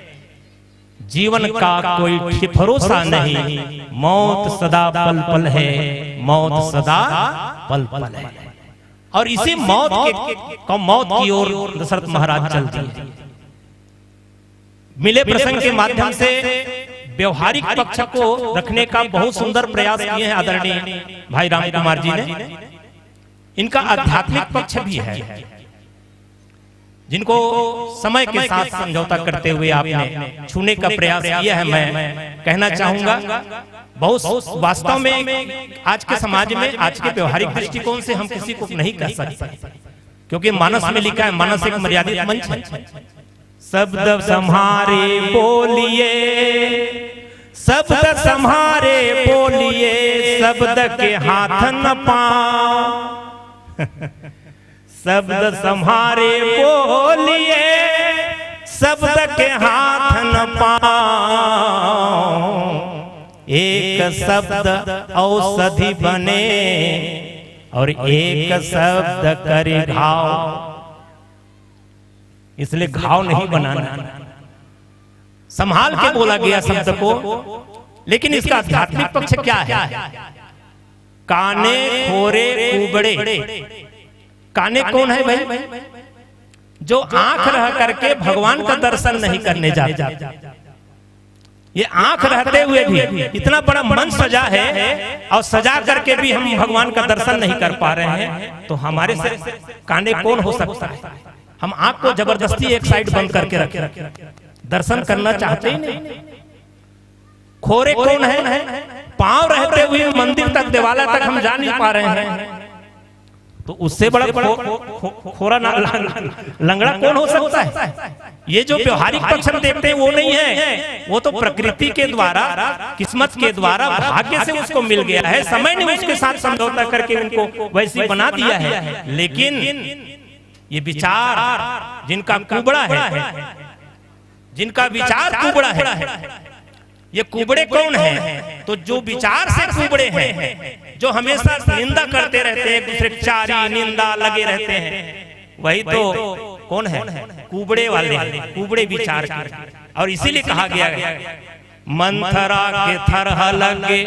जीवन का कोई भरोसा नहीं, मौत सदा पल पल है, मौत सदा पल पल है। और इसी मौत की ओर दशरथ महाराज चल दिए। मिले प्रसंग के माध्यम से व्यवहारिक पक्ष को रखने का बहुत सुंदर प्रयास किए हैं आदरणीय भाई राम कुमार जी ने। इनका आध्यात्मिक पक्ष भी है, जिनको समय के साथ समझौता करते हुए आपने छूने का प्रयास किया है। मैं कहना चाहूंगा, बहुत वास्तव में आज के समाज में, आज के व्यवहारिक दृष्टिकोण से हम किसी को नहीं कह सकते, क्योंकि मानस में लिखा है, मानस एक मर्यादित मंच है। शब्द सम्हारे बोलिए, शब्द सम्हारे बोलिए, शब्द के हाथ न पाओ। शब्द सम्हारे बोलिए, शब्द के हाथ न पाओ। एक शब्द औषधि बने और एक शब्द करे घाव। इसलिए घाव नहीं बनाना, संभाल के बोला गया शब्द को। लेकिन इसका आध्यात्मिक पक्ष क्या है? काने खोरे कुबड़े। काने कौन है भाई? जो आंख रह करके भगवान का दर्शन नहीं करने जाते। ये आंख रहते हुए भी इतना बड़ा मंच सजा है और सजा करके भी हम भगवान का दर्शन नहीं कर पा रहे हैं, तो हमारे से काने कौन हो सकता है? हम आंख को जबरदस्ती एक साइड बंद करके रखे, दर्शन करना चाहते ही नहीं। खोरे कौन है? पांव रहते हुए मंदिर तक, देवालय तक हम जा नहीं पा रहे हैं, तो उससे बड़ा खोरा लंगड़ा कौन हो सकता है? ये जो व्यवहारिक पक्ष हम देखते हैं वो नहीं है, वो तो प्रकृति के द्वारा, किस्मत के द्वारा, भाग्य से उसको मिल गया है। समय ने उसके साथ समझौता करके उनको वैसे बना दिया है। लेकिन ये विचार जिनका कुबड़ा है, जिनका विचार कुबड़ा है, ये कुबड़े कौन है? तो जो विचार से कुबड़े हैं, जो हमेशा निंदा करते रहते हैं, एक दूसरे की चारी निंदा लगे रहते हैं, वही तो कौन है? कुबड़े वाले, कुबड़े विचार के। और इसीलिए कहा गया है, मंथरा के थरह लगे,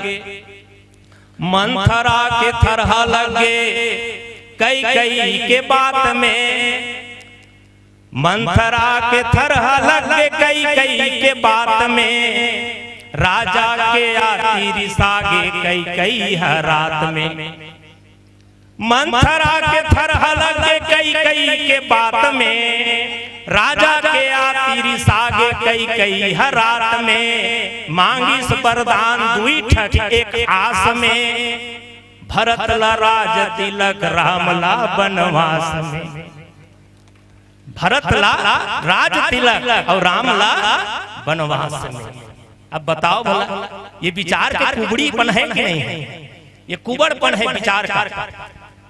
मंथरा के थरह लगे कई कई के बात में, मंथरा के थरह लगे कई कई के बात में, राजा के आती रिसागे कई कई हर रात में। मंथरा के थरह लगे कई कई के बात में, राजा के आती रिसागे कई कई हर रात में। मांगी वरदान दुई ठक एक आस में, भरत ला राज तिलक राम ला बनवास में। भरत ला राज तिलक और राम ला बनवास में। अब बताओ भला, ये विचार के कुबड़ीपन है कि नहीं है? ये कुबड़पन है विचार का।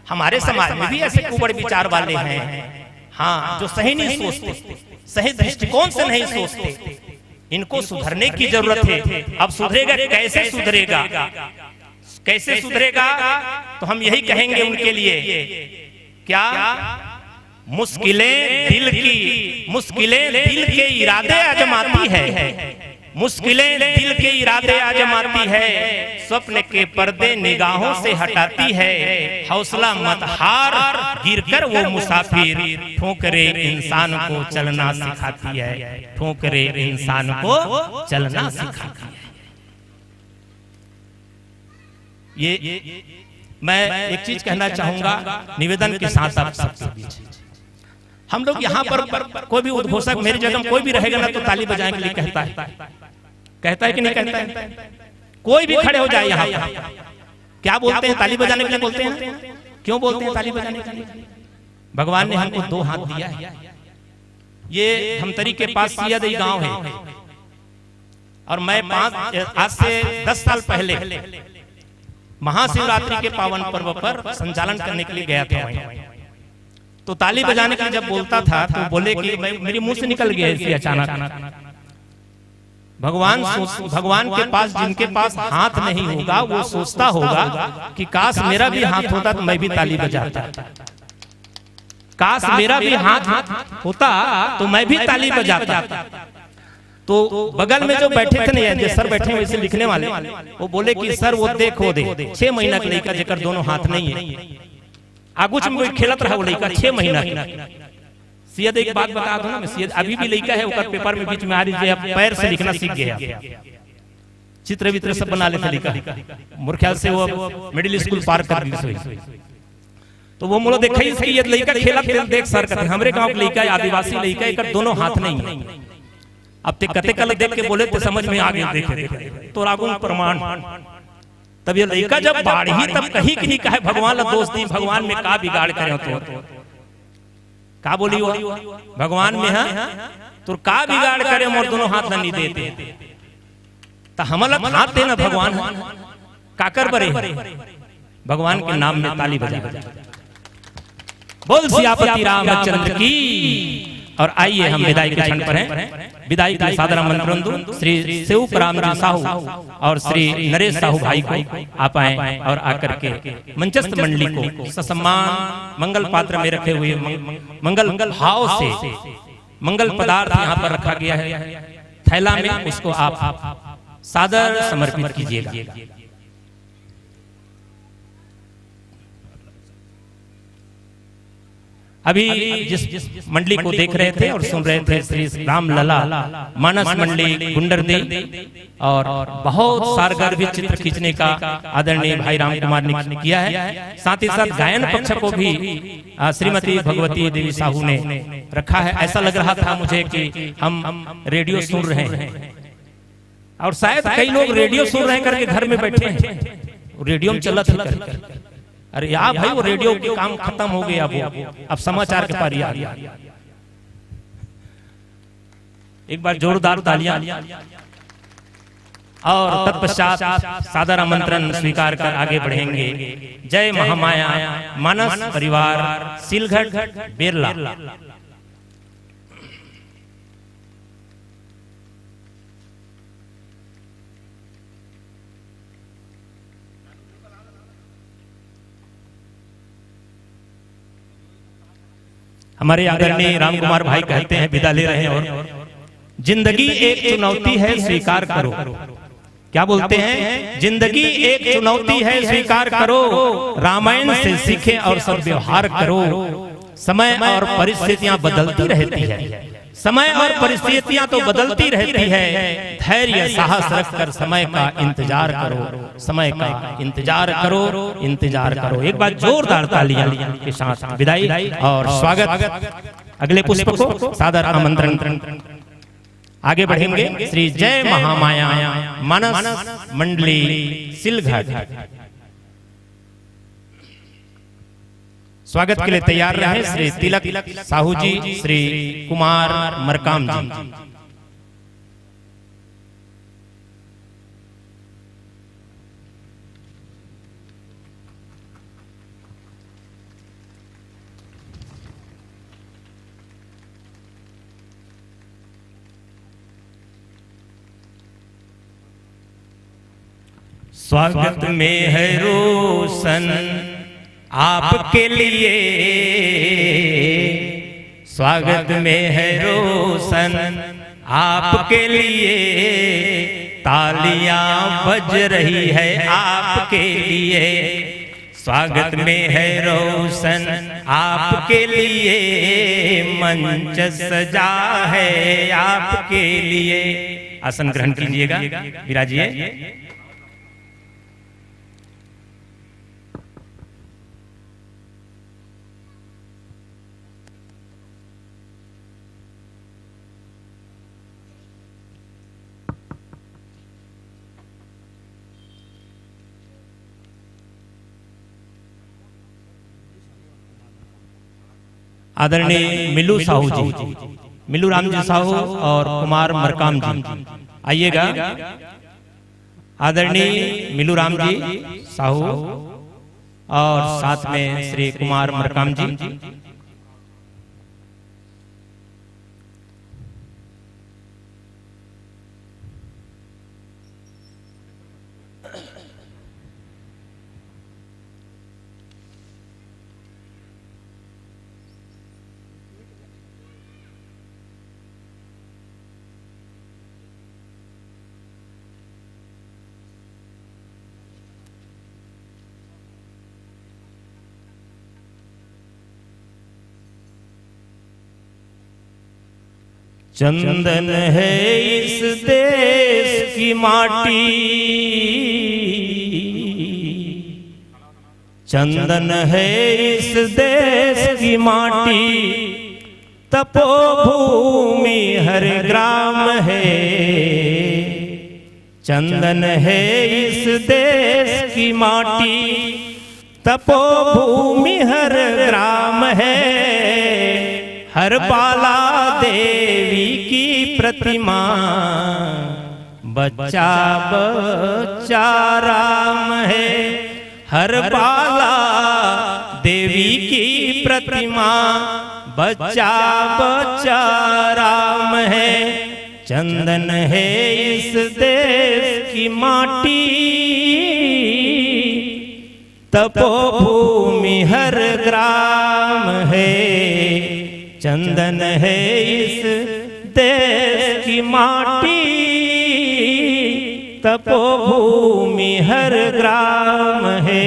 हमारे समाज में भी ऐसे कुबड़ विचार वाले हैं, हाँ, जो सही नहीं सोचते, सही दृष्टिकोण से नहीं सोचते। इनको सुधरने की जरूरत है। अब सुधरेगा कैसे सुधरेगा, कैसे सुधरेगा? तो हम यही कहेंगे उनके लिए, क्या मुश्किलें दिल के इरादे आजमाती है, मुश्किलें दिल के इरादे आजमाती है, स्वप्न के पर्दे निगाहों से हटाती है, हौसला मत हार गिरकर वो मुसाफिर, ठोकरे इंसान को चलना सिखाती है, ठोकरे इंसान को चलना सिखाती है। ये मैं एक चीज कहना चाहूंगा निवेदन के साथ आप सबके बीच, हम लोग यहाँ पर कोई भी उद्घोषक मेरी जगह कोई भी रहेगा ना तो ताली बजाने के लिए कहता है कि नहीं कहता है? कोई भी खड़े हो जाए यहाँ क्या बोलते हैं? ताली बजाने के लिए बोलते हैं। क्यों बोलते हैं ताली बजाने के लिए? भगवान ने हमको 2 हाथ दिया है। ये धमतरी के पास सियादई गांव है और मैं आज से 10 साल पहले महाशिवरात्रि के पावन पर्व पर संचालन करने के लिए गया था वहीं। तो ताली बजाने के लिए जब बोलता था तो बोले कि मेरे मुंह से निकल गया इसी अचानक, भगवान के पास जिनके पास हाथ नहीं होगा वो सोचता होगा कि काश मेरा भी हाथ होता तो मैं भी ताली बजाता, काश मेरा भी हाथ होता तो मैं भी ताली बजाता। तो बगल में जो बैठे थे नहीं, सर बैठे वैसे लिखने वाले, वो बोले कि सर वो देखो 6 महीना का लड़का जेकर दोनों हाथ नहीं है, आगुच में खेलत रहा वो लड़का 6 महीना का। सियद एक बात बता दो ना, सियद अभी भी लड़का है, उसका पेपर में बीच में आ रही है, पैर से लिखना सीख गया, चित्र वित्र सब बना लेते लड़का, मोर ख्याल से वो मिडिल स्कूल पार कर दी। तो वो मोलो देखा ही ये लड़का खेला देख सर कहते हमरे गांव का लड़का है, आदिवासी लड़का है, एकर दोनों हाथ नहीं है। अब ते कते कल देख के बोले तो समझ में आ गया, देखे तो रागुन प्रमाण। तब ये लड़का जब बाढ़ी तब कहीं कि नहीं कहे भगवान ला दोस्त दी, भगवान में का बिगाड़ करे तो का बोली वो भगवान में है तो का बिगाड़ करे, मोर दोनों हाथ नहीं देते तो हमला हाथ देना भगवान काकर बरे, भगवान के नाम में ताली बजा। बोल सियापति रामचंद्र की। और आइए हम विदाई के क्षण पर हैं। विदाई के सादर आमंत्रण श्री शिवराम जी साहू और श्री नरेश साहू भाई को आप आए और आकर के मंचस्थ मंडली को ससम्मान मंगल पात्र में रखे हुए मंगल भाव से मंगल पदार्थ यहाँ पर रखा गया है थैला में, उसको आप सादर समर्पित कीजिएगा। अभी जिस मंडली को देख रहे थे और सुन रहे थे श्री राम लला मानस मंडली गुंडरदे, और बहुत सारगर्भित चित्र खींचने का आदरणीय भाई राम कुमार ने किया है। साथ ही साथ गायन पक्ष को भी श्रीमती भगवती देवी साहू ने रखा है। ऐसा लग रहा था मुझे कि हम रेडियो सुन रहे हैं, और शायद कई लोग रेडियो सुन रहे करके घर में बैठे हैं, रेडियो में चलत है। अरे यार भाई वो रेडियो के काम खत्म हो गया, अब समाचार के पारी आ गया। एक बार जोरदार तालियां। और तत्पश्चात सादर आमंत्रण स्वीकार कर आगे बढ़ेंगे। जय महामाया मानस परिवार सिलघट बेरला। हमारे आदरणीय राम कुमार भाई कहते हैं, विदा ले रहे हैं, और जिंदगी एक चुनौती है स्वीकार करो। क्या बोलते हैं? जिंदगी एक चुनौती है स्वीकार करो, रामायण से सीखे और सब व्यवहार करो। समय और परिस्थितियां बदलती रहती है, समय और परिस्थितियां तो बदलती रहती है, धैर्य साहस रखकर समय का इंतजार करो, समय का इंतजार करो, इंतजार करो। एक बार जोरदार तालियां के साथ विदाई और स्वागत। अगले पुष्प को सादर आमंत्रण। आगे बढ़ेंगे श्री जय महामाया मानस मंडली सिलघट। स्वागत के लिए तैयार रहे श्री तिलक साहू जी, श्री कुमार मरकाम जी। स्वागत में है रोशन आपके लिए, स्वागत में है रोशन आपके लिए, तालियां बज रही है आपके लिए। स्वागत में है रोशन आपके लिए, मंच सजा है आपके लिए। आसन ग्रहण कीजिएगा, विराजिए। आदरणीय मिल्लू साहू जी, मिल्लू राम जी साहू और कुमार मरकाम जी आइएगा। आदरणीय मिल्लू राम जी साहू और साथ में श्री कुमार मरकाम जी। चंदन है इस देश की माटी, चंदन है इस देश की माटी, तपोभूमि हर ग्राम है। चंदन है इस देश की माटी, तपोभूमि हर ग्राम है। हर बाला देवी की प्रतिमा, बच्चा बच्चा राम है। हर बाला देवी की प्रतिमा, बच्चा बच्चा राम है। चंदन है इस देश की माटी, तपोभूमि हर ग्राम है। चंदन है इस देश की माटी, तपोभूमि हर ग्राम है।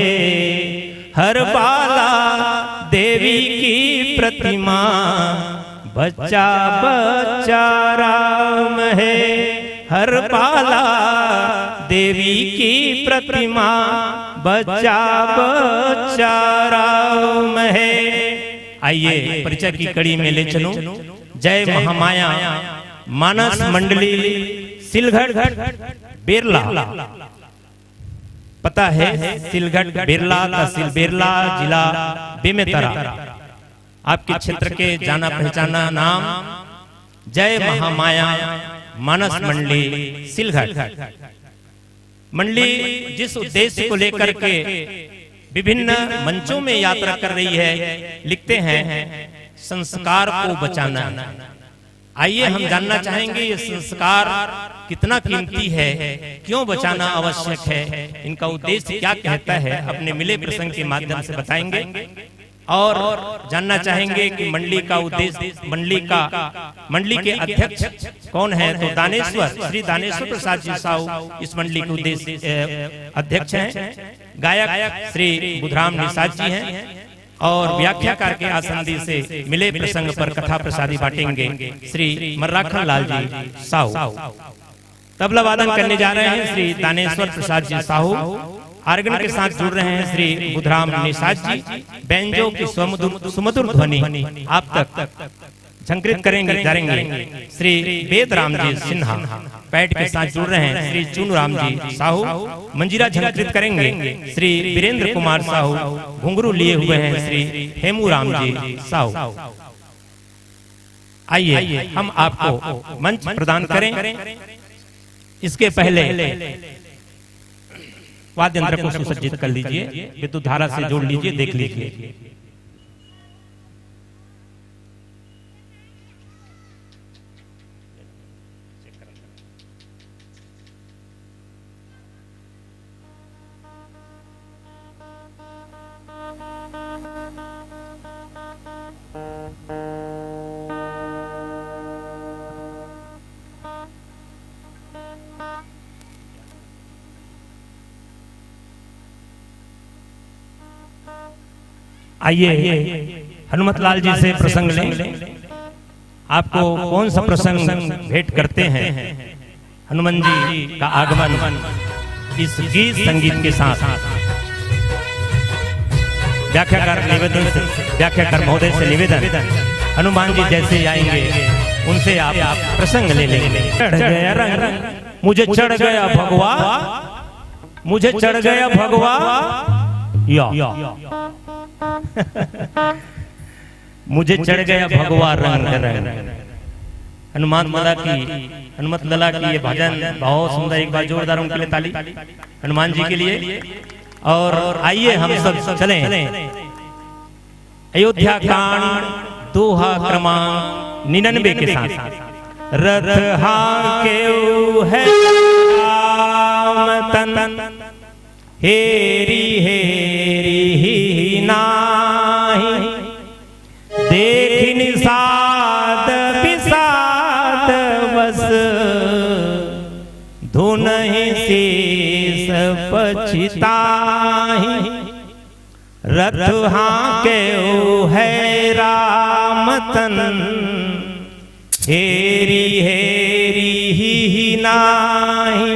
हर बाला देवी की प्रतिमा, बच्चा बच्चा राम है। हर बाला देवी की प्रतिमा, बच्चा बच्चा राम है। आइए परिचय की कड़ी में ले चलूं। जय महामाया मानस मंडली सिलघट बेरला, पता है सिलघट बेरला, तहसील बेरला, जिला बेमेतरा। आपके क्षेत्र के जाना पहचाना नाम जय महामाया मानस मंडली सिलघट। मंडली जिस उद्देश्य को लेकर के विभिन्न मंचों में यात्रा कर रही है, लिखते हैं संस्कार को बचाना। आइए हम जानना चाहेंगे ये संस्कार कितना कीमती है, क्यों बचाना आवश्यक है, इनका उद्देश्य क्या कहता है, अपने मिले प्रसंग के माध्यम से बताएंगे। और जानना चाहेंगे कि मंडली का उद्देश्य, मंडली के अध्यक्ष कौन है, तो दानेश्वर श्री दानेश्वर प्रसाद जी साहू इस मंडली के उद्देश्य अध्यक्ष हैं। गायक श्री बुधराम निषाद जी हैं और व्याख्याकार के आसंदी से मिले प्रसंग पर कथा प्रसादी बांटेंगे श्री मर्राखन लाल जी साहू। तबला वादन करने जा रहे हैं श्री दानेश्वर प्रसाद जी साहू। आर्गन के साथ जुड़ रहे हैं श्री बुधराम निषाद जी। बैंजो की सुमधुर ध्वनि आप तक झंकृत करेंगे श्री वेदराम जी सिन्हा। पैड के साथ जुड़ रहे हैं श्री चुनराम जी साहू। मंजीरा झंकृत करेंगे श्री वीरेंद्र कुमार साहू। घुंघरू लिए हुए हैं श्री हेमूराम जी साहू। आइए हम आपको मंच प्रदान करें। इसके पहले वाद्य यंत्र को सुसज्जित कर लीजिए, विद्युत धारा से जोड़ लीजिए, देख लीजिए। आइए हनुमत लाल जी से प्रसंग लें। आपको कौन सा प्रसंग भेंट करते हैं? हनुमान जी का आगमन इस गीत संगीत के साथ। व्याख्याकार निवेदन से, व्याख्याकार महोदय से निवेदन, हनुमान जी जैसे आएंगे उनसे आप प्रसंग ले लेंगे। चढ़ गया रंग, मुझे चढ़ गया भगवा, मुझे चढ़ गया भगवा या मुझे चढ़ गया भगवा रंग रंग। हनुमान लला की ये भजन बहुत सुंदर। एक बार जोरदार उनके लिए ताली हनुमान जी के लिए। और आइए हम सब चलें अयोध्या कांड दोहा क्रमांक 99 के साथ। रथ हाके है राम तन, हेरी हेरी ही नाही, देख निषाद विषाद बस, धुनहि शेष पछिताहि। रथ हाके है राम तन, हेरी हेरी ही नाही,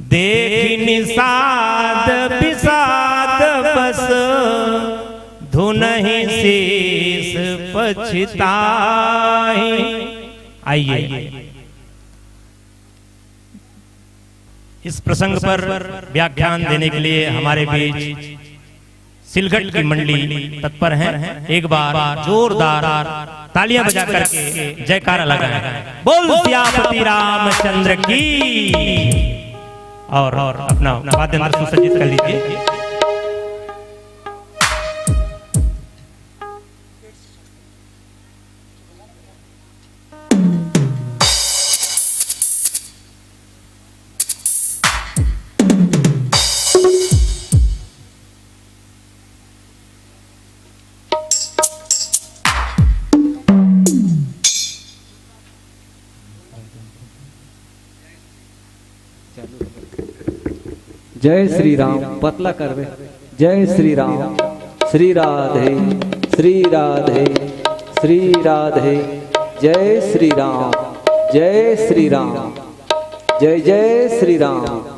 देख निषाद विषाद बस, धुनहि शेष पछिताहि। आइए इस प्रसंग पर व्याख्यान देने के लिए हमारे बीच सिलघट की मंडली तत्पर हैं। एक बार जोरदार तालियां बजा करके जयकारा लगाएं। बोल सियापति रामचंद्र की। और अपना वाद्य यंत्र सुसज्जित कर लीजिए। जय श्री राम। पतला करवे। जय श्री राम। श्री राधे श्री राधे श्री राधे। जय श्री राम। जय श्री राम। जय जय श्री राम।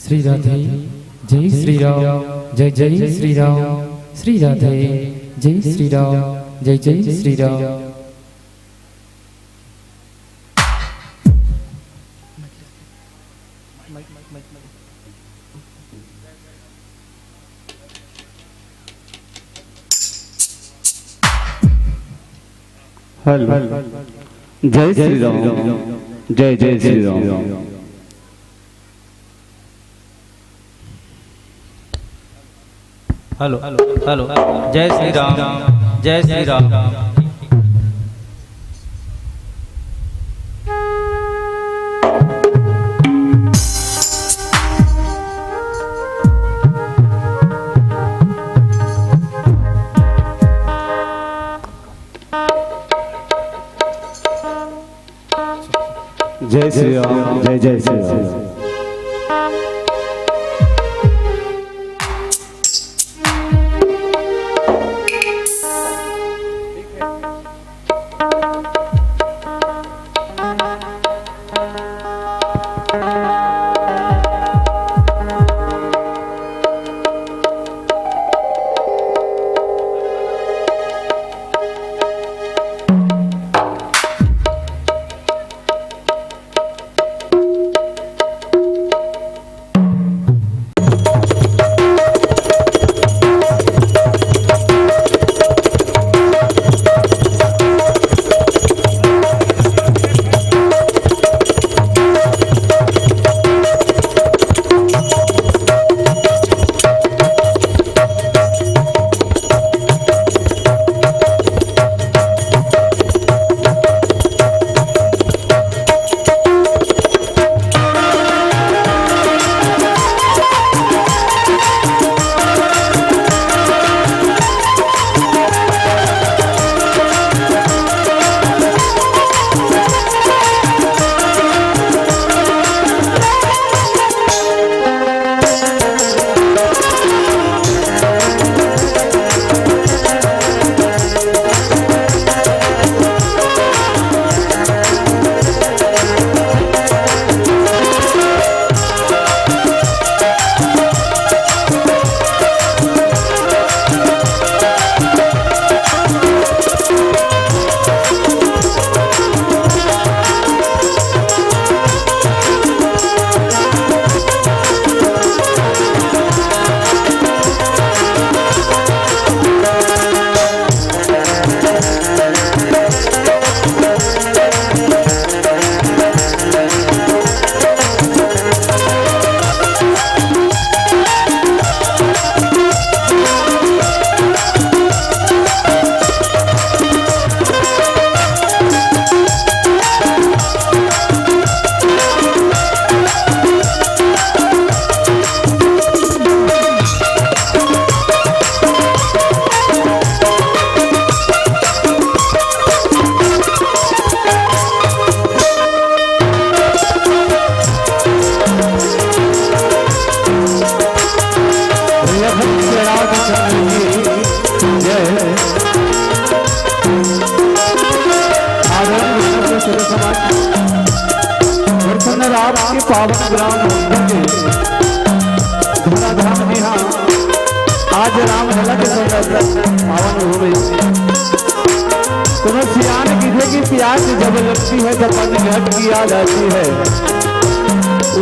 श्री राधे जय श्री राम। जय जय श्री राम। श्री राधे जय श्री राम। जय जय श्री राम। हेलो। जय श्री राम। जय जय श्री राम। Hello hello. जय श्री राम। जय श्री राम। जय श्री राम। जय जय श्री राम। पावन ग्राम धराधाम में हाँ आज राम लला के पावन भूमि कोनो सियान किसे की प्यास जब लगती है तो पंचघट की याद आती है,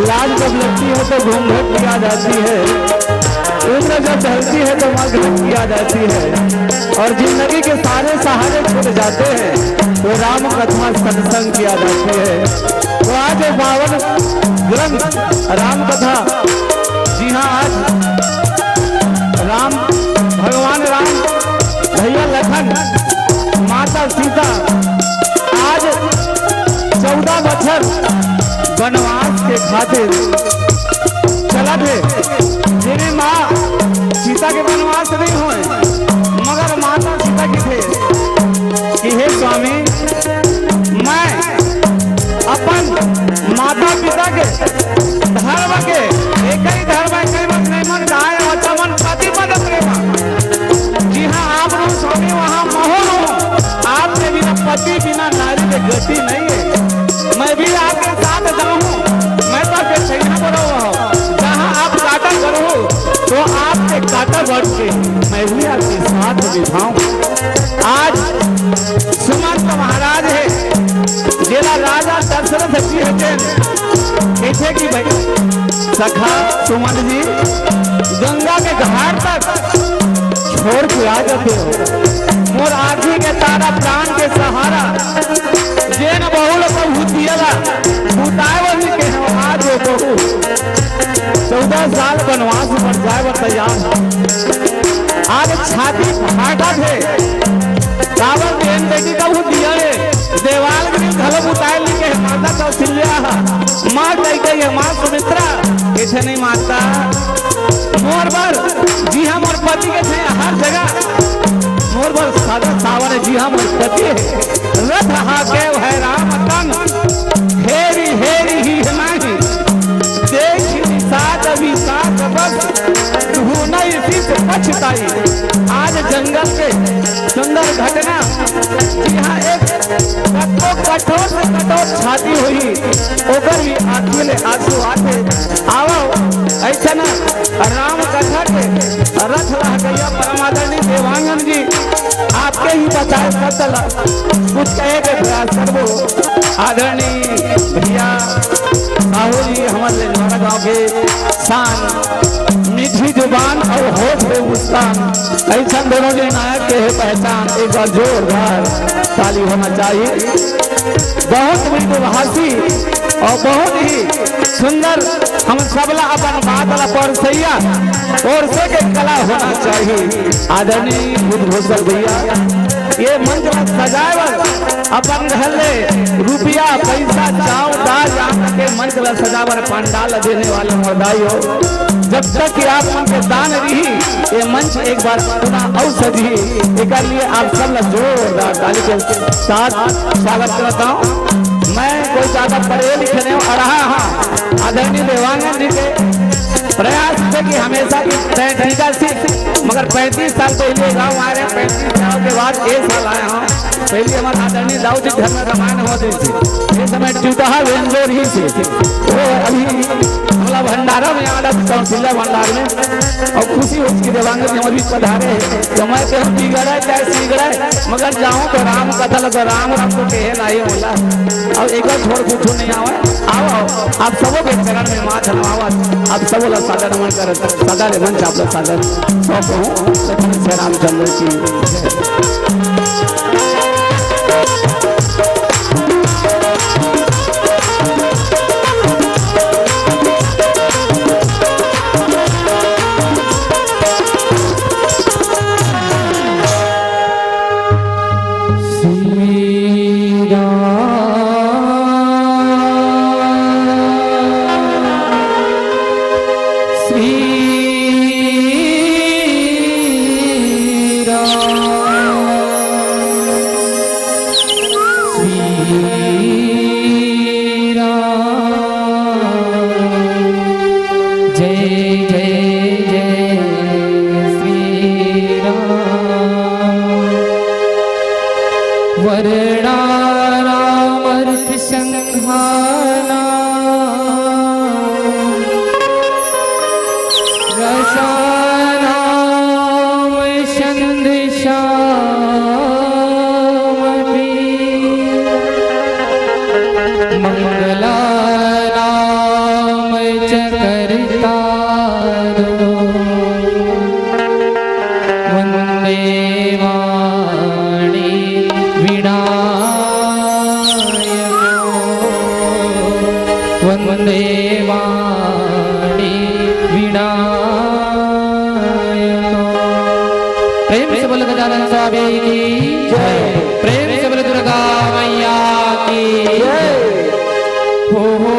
लाज जब लगती है तो घूंघट की याद आती है, उम्र जब ढलती है तो माँ घट की याद आती है, और जिंदगी के सारे सहारे छूट जाते हैं तो राम कथा सत्संग की याद आती है। तो आज पावन ग्रंथ राम कथा, जी हाँ आज राम भगवान राम भैया लखन माता सीता आज 14 बछर वनवास के खातिर चला थे, जिन्हें माँ सीता के वनवास नहीं हुए मगर माता सीता की थे कि हे स्वामी मैं अपन माता पिता के धर्म के एक ही धर्म कई मत नहीं मन गाय मन पति पद प्रेमा। जी हाँ आप स्वामी वहाँ मोहन हो, आपके बिना पति बिना नारी के गति नहीं है। मैं भी आपके साथ जाऊँ, मैं तो आपके सैया बड़ा हुआ हूँ, जहाँ आप काटा करो तो आपके काटा बढ़ के मैं भी आपके साथ बिठाऊँ। आज सुमंत महाराज है जिला राजा दशरथ जी है कैसे की भाई सखा सुमन जी गंगा के घाट तक छोड़ के आ जाते हो, मोर आँखी के तारा प्राण के सहारा जेन बहुल को भूतियला भूताए वही के हो आज वो बहू 14 साल वनवास पर जाए वो तैयार। आज छाती फाटा थे रावण बहन बेटी का भूतिया है देवाल घल बुताए लिखे है माता कौशल्या माँ कही गई है माँ सुमित्रा कैसे नहीं माता मोर बर जी हाँ मोर पति के थे हर जगह मोर बर सादा सावर है जी हाँ मोर पति है रथ हाके है राम तन हेरी हेरी ही नहीं देखी साथ अभी साथ बस ढूंढना इसी से पछताई। आज जंगल के सुंदर घटना जी हाँ एक कठोर से कठोर छाती हुई ओकर भी आंखों में आंसू आते आओ ऐसा ना राम कथा के रथ रह गया परमादरणीय देवांगन जी आपके ही बचाए सतल कुछ कहे के प्रयास करबो। आदरणीय भैया साहू जी हमारे हमारा गाँव के शान मीठी जुबान और होठ पे मुस्कान ऐसा दोनों के नायक के है पहचान, एक बार जोरदार ताली होना चाहिए। बहुत मृदुभाषी और बहुत ही सुंदर हम सबला अपन बात वाला परसैया और से के कला होना चाहिए। आदरणीय बुद्ध भूषण भैया ये मंच सजाए अपन घले रुपया पैसा चाव दाल के मंच सजावर पंडाल देने वाले मर्दाई हो, जब तक कि आप मन के दान रही ये मंच एक बार पुनः औषधि एक लिए आप सब जोरदार ताली के साथ स्वागत करता हूँ। मैं कोई ज्यादा पढ़े लिखे नहीं आ रहा हाँ आदरणीय देवांगन जी के प्रयास थे कि हमेशा टीका सीख मगर 35 साल पहले गाँव आए रहे 35 साल के बाद 1 साल आए हूँ। पहले हमारे आदरणीय दाऊ जी घर में रामायण होते थे इस समय टूटा वेंजोर ही से वो अभी हमला भंडारा में आ रहा कौशल्या भंडार में और खुशी हो उसकी देवांगन जी हमारी पधारे तो मैं तो बिगड़ा चाहे सिगड़ा मगर जाऊँ तो राम कथा लगा राम राम को कहे नहीं होला और एक बार छोड़ कुछ नहीं आवे आओ आप सबों के चरण में माथ नवावत आप सब लोग सादर नमन कर सदा ले मंच आप लोग सादर सौंप हूँ श्री रामचंद्र की। वर्णारामर्थ संघाना प्रेम से बोले गजानन स्वामी की जय, प्रेम से बोले दुर्गा मैया की जय। हो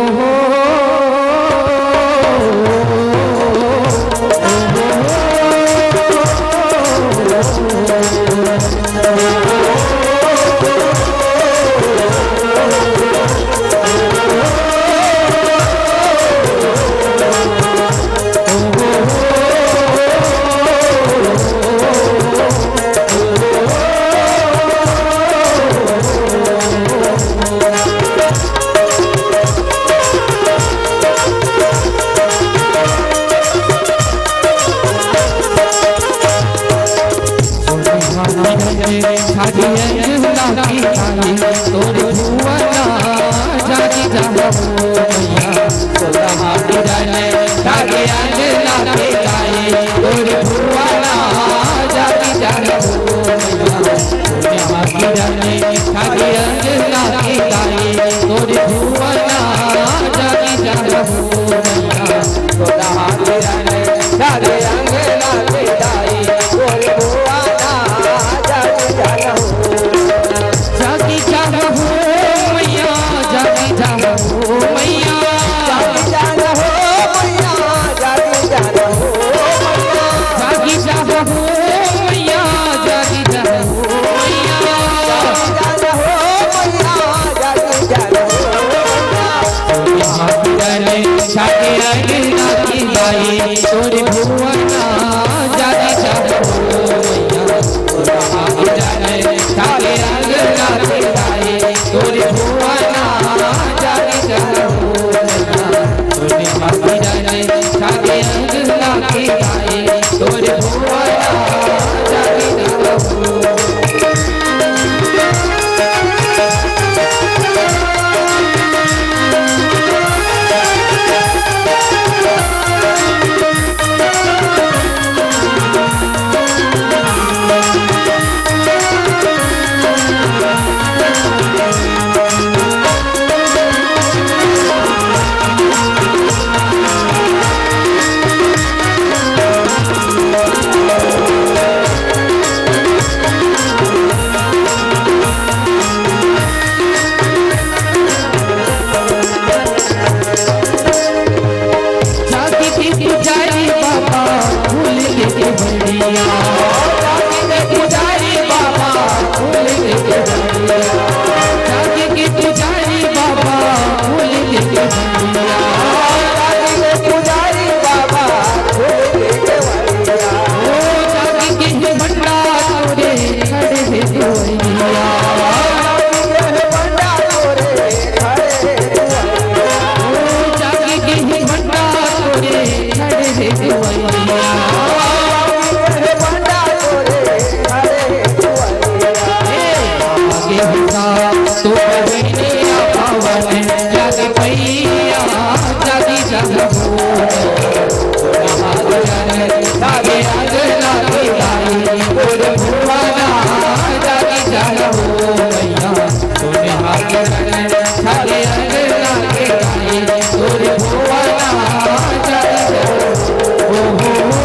Oh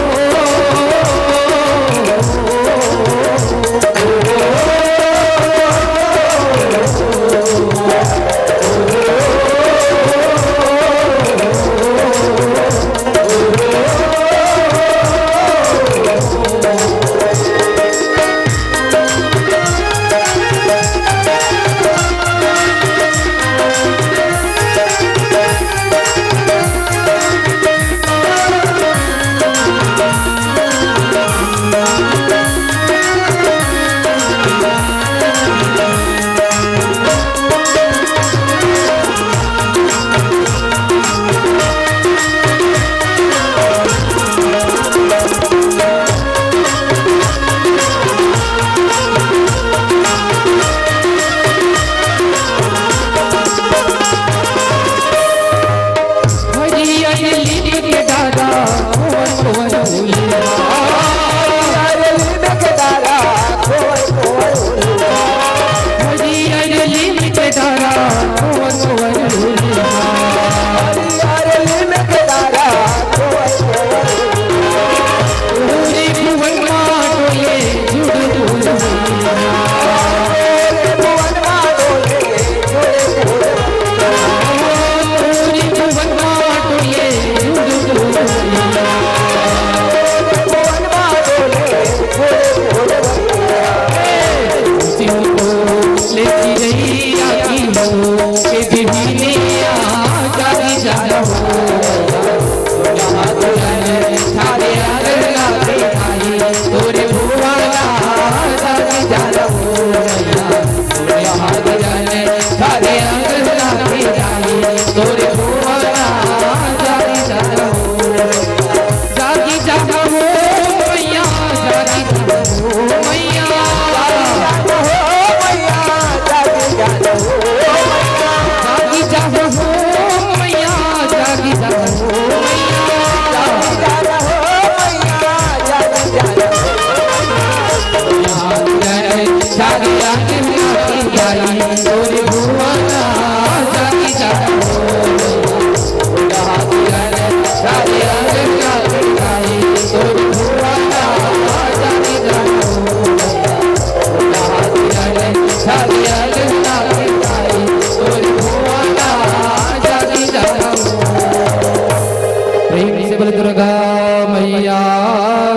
मैया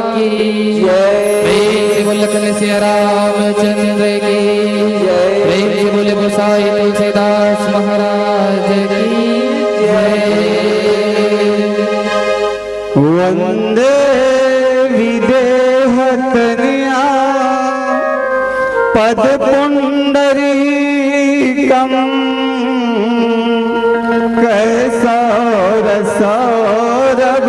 की प्रेम से बोल कन्हैया रामचंद्र की प्रेम से बोले गोसाई तुलसीदास महाराज की वंदे विदेह तनया पद पुंडरीकम कैसौर सौरभ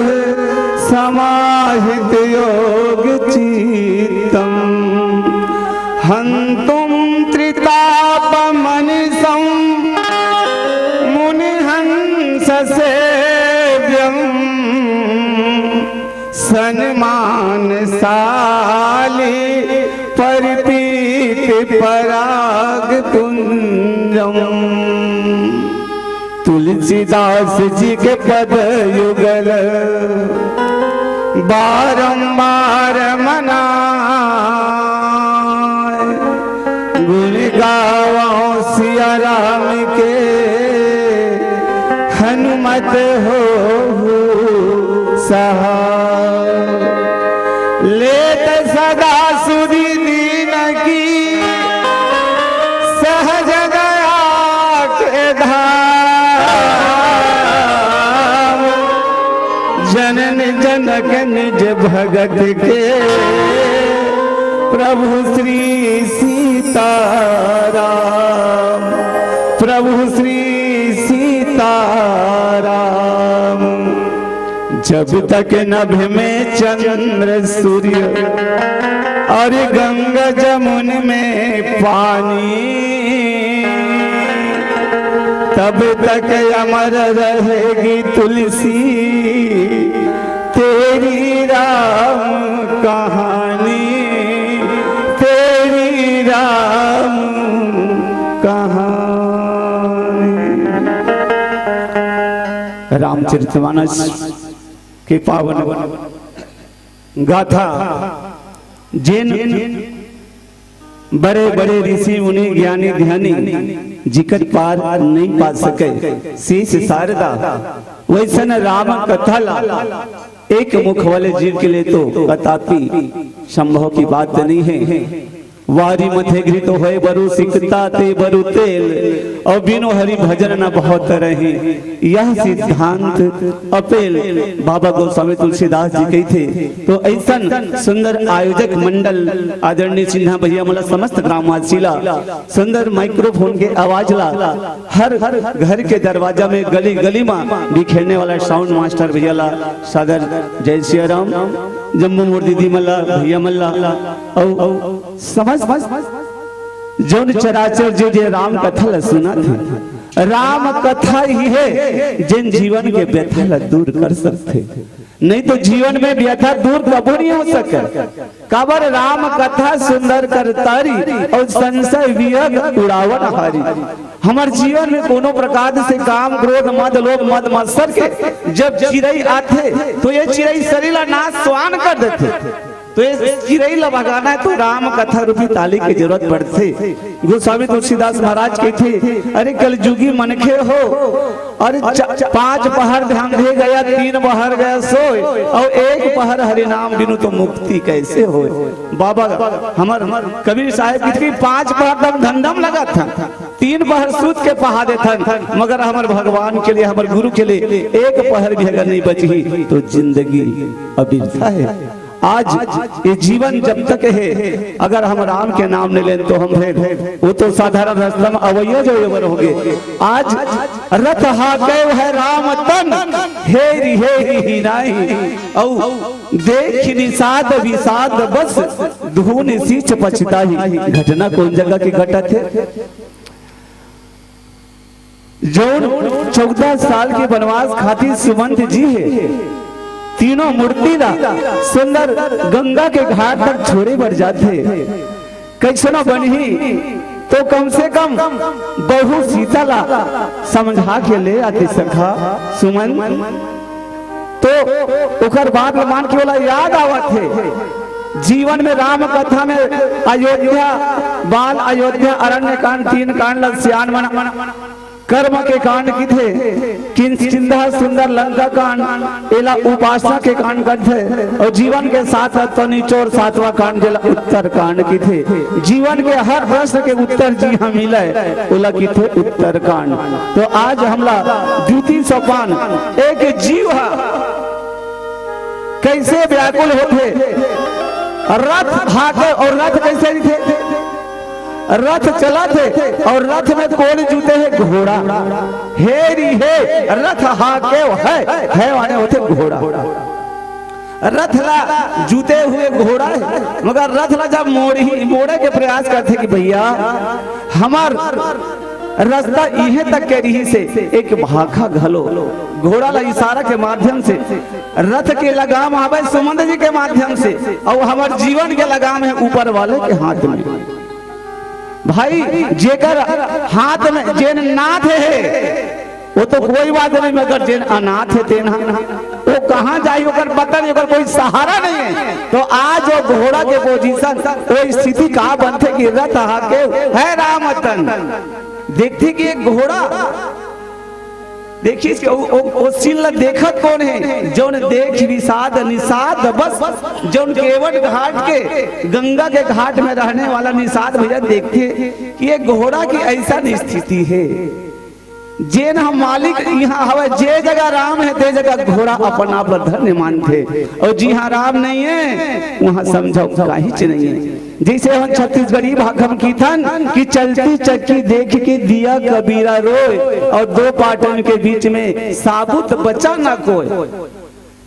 समाहित योग चित्तम हंतुम त्रिताप मनिसं मुनिहंस सेव्यम सन्मानशाली परिपीत पराग पुंजम तुलसीदास जी के पद युगल बारंबार मनाए गुण गावो सिया राम के हनुमत हो सहाय लेत सदा सुधि दीन की सहज दया के धाम जनन जनक निज भगत के प्रभु श्री सीताराम प्रभु श्री सीताराम जब तक नभ में चंद्र सूर्य और गंगा जमुन में पानी तब तक अमर रहेगी तुलसी तेरी राम कहानी तेरी राम कहानी। रामचरितमानस के पावन गाथा जिन बड़े बड़े ऋषि मुनि ज्ञानी ध्यानी जिकर पार नहीं पा सके शीश शारदा वैसन राम कथा एक मुख वाले जीव के लिए तो कदापि संभव की बात नहीं है। वारी मथे घृत होए बरु सिकता ते बरु तेल और बिनो हरि भजन न बहुत रहे यह सिद्धांत अपेल बाबा गोस्वामी तुलसीदास जी कही थे। तो ऐसा सुंदर आयोजक मंडल आदरणीय सिन्हा भैया मला समस्त ग्रामवासीला सुंदर माइक्रोफोन के आवाज ला हर घर के दरवाजा में गली गली में बिखेरने वाला साउंड मास्टर भैया ला सादर जय श्री राम जम्मू मोर दीदी मल्ला भैया मल्ला समझ जौन चराचर जो राम कथा ला सुना था राम कथा ही है जिन जीवन के व्यथा ला दूर कर सकते नहीं तो जीवन में व्यथा दूर कबो नहीं हो सके काबर राम कथा सुंदर कर तारी और संशय वियोग उड़ावन हारी हमार जीवन में कोनो प्रकार से काम क्रोध मद लोभ मद मत्सर के जब चिड़ई आते तो ये चिड़ई शरीर नाश स्वान कर देते तो ये चिड़ई ला भगाना है तो राम कथा रूपी ताली की जरूरत पड़ती। गोस्वामी तुलसीदास महाराज कहते अरे कल जुगी मनखे हो अरे 5 पहर ध्यान दे गया 3 पहर गया सोए और 1 पहर हरि नाम बिनु तो मुक्ति कैसे हो। बाबा हमार कबीर साहब की 5 पहर दम धंधम लगा था 3 पहर सूत के पहा देता मगर हमारे भगवान के लिए हमारे गुरु के लिए 1 पहर भी अगर नहीं बची तो जिंदगी अबिरथा है। आज ये जीवन जब तक है अगर हम राम के नाम नहीं लें तो हम वो तो साधारण रास्ता में अवैया जो हो गए। आज रथ हाके है राम तन हेरी हेरी नाही औ देख निषाद विषाद बस धून सींच पछताही। घटना कौन जगह की घटत है जौन 14 साल के वनवास खातिर सुमंत जी है तीनों मूर्ति ला सुंदर गंगा के घाट तक छोड़े बढ़ जाते कैसे न बनी तो कम से कम बहु सीता ला समझा के ले आते सखा सुमन तो उकर बात मान के बोला याद आवत है जीवन में राम कथा में अयोध्या बाल अयोध्या अरण्य कांड 3 कांड सियान मना कर्म के कांड की थे, किंचिंदा सुंदर लंका कांड एला उपासना के कांड कर थे, और जीवन के साथ तो निचोर 7वां कांड जेला उत्तर कांड की थे। जीवन के हर प्रश्न के उत्तर जी हाँ मिले ओला की थे उत्तर कांड। तो आज हमला द्वितीय सोपान एक जीव है कैसे व्याकुल होते, रथ हाके और रथ कैसे थे, रथ चला थे और रथ में कौन जूते है घोड़ा, हेरी है रथ हाके है वाने होते घोड़ा, रथ ला जूते हुए घोड़ा है, मगर रथ ला जब मोड़े के प्रयास करते कि भैया हमार रास्ता इहे तक के रही से एक भाखा घलो, घोड़ा ला इशारा के माध्यम से रथ के लगाम आवे सुमंत जी के माध्यम से, और हमार जीवन के लगाम है ऊपर वाले के हाथ में। भाई जेकर हाथ में जेन नाथ है वो तो कोई बात नहीं, मगर जेन अनाथ है तेना वो कहाँ जाए, ओकर पता नहीं, ओकर कोई सहारा नहीं है। तो आज वो घोड़ा के पोजीशन वो स्थिति कहाँ बनते कि रथ हाके है रामतन। देखते कि एक घोड़ा देखिए सीन देखत कौन है, जौन देख विषाद निषाद बस, जौन केवट घाट के गंगा के घाट में रहने वाला निषाद भैया देखते कि एक घोड़ा की ऐसा स्थिति है, जेन हम मालिक यहाँ हवे, जे जगह राम है ते जगह घोड़ा अपना पर धन्य मानते, और जी हाँ राम नहीं है वहाँ समझो काहिच नहीं है। जैसे हम छत्तीसगढ़ी भाखम की थन कि चलती चक्की देख के दिया कबीरा रोए, और दो पाटन के बीच में साबुत बचा ना कोई।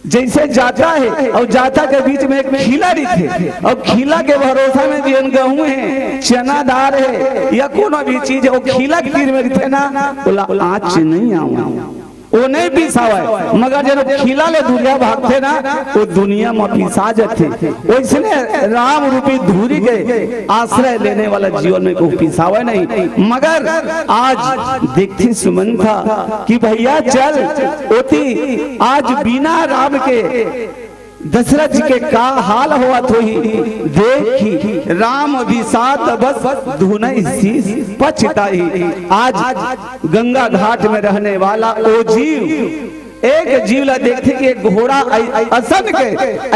जैसे जाता है और जाता के बीच में एक खीला थे, और खीला के भरोसा में जिन गेहूं है, चना दार है या कोनो भी चीज है, वो खीला के तीर में रहते ना बोला आँच नहीं आऊं वो नहीं पिसावे, मगर जब खीला ले दुनिया भागते ना वो दुनिया में पिसा जाते। वैसे राम रूपी धूरी के आश्रय लेने वाला जीवन में को पिसावे नहीं, मगर आज देखती सुमन था कि भैया चल ओती आज बिना राम के दशरथ जी के का हाल हुआ तो ही देखी राम विषाद बस धुनई शीश पछताई। आज गंगा घाट में रहने वाला ओ जीव एक जीव ला देखते कि एक घोड़ा असन के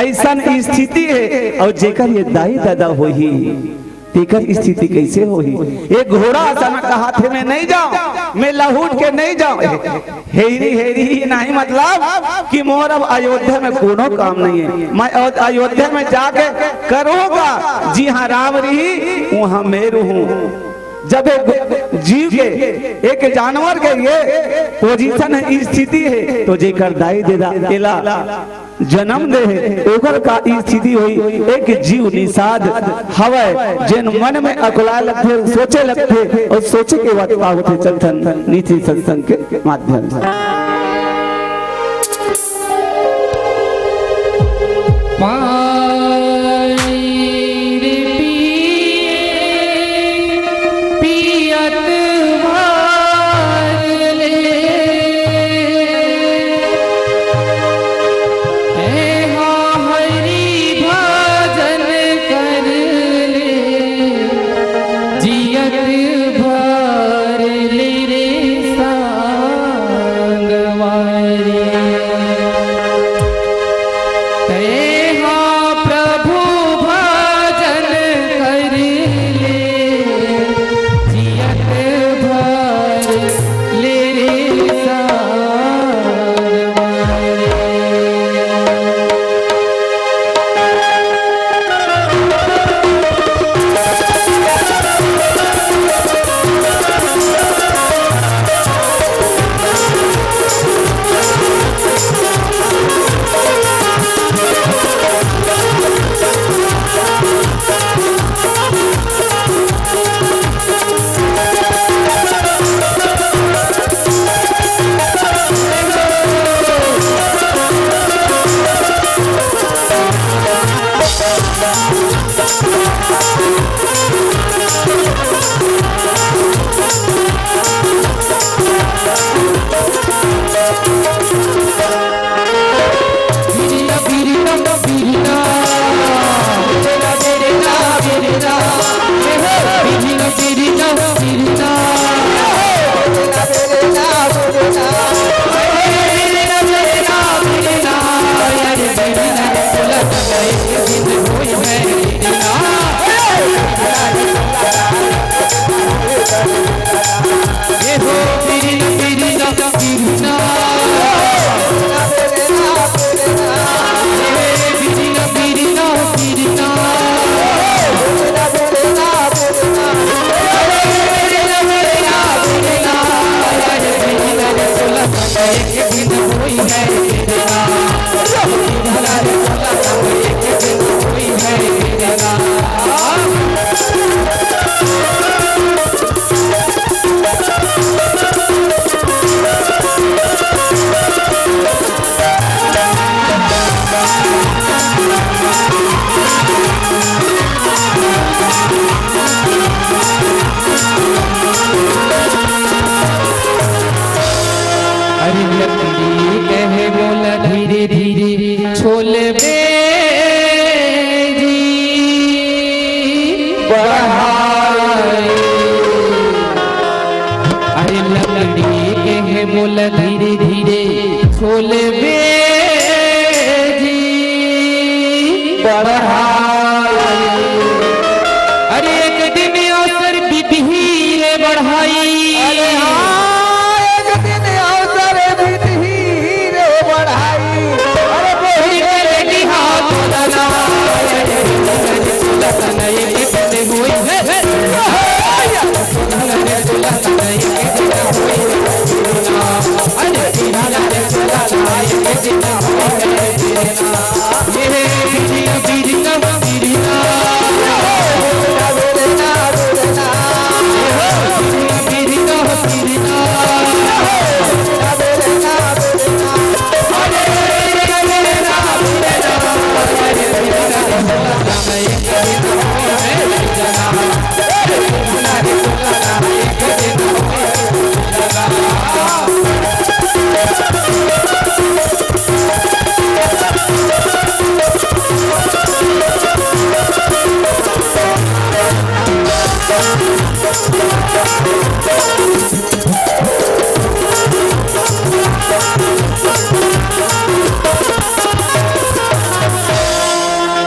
ऐसन स्थिति है, और जेकर ये दाई दादा हो ही तेकर स्थिति कैसे हो ही। एक घोड़ा अचानक हाथ में नहीं जाओ, मैं लहूट के नहीं जाओ, हेरी हेरी नहीं मतलब कि मोर अब अयोध्या में कोनो काम नहीं है, मैं अयोध्या में जाके करूँगा जी हाँ राम रही वहाँ मैं रहूँ। जब एक जीव के एक जानवर के ये पोजीशन है स्थिति है, तो जेकर दाई देला जन्म दे ओकर का स्थिति हुई एक जीव निषाद हवे, जिन मन में अकुलाए लगते सोचे लगते, और सोचे के बाद होते चलथन नीति सत्संग के माध्यम से। अरे लकड़ी कहे बोला धीरे धीरे छोले बेजी बढ़ाए। अरे लकड़ी कहे बोला धीरे धीरे छोले बेजी बढ़ाए। अरे एक दिन अवसर विधि रे बढ़ाई।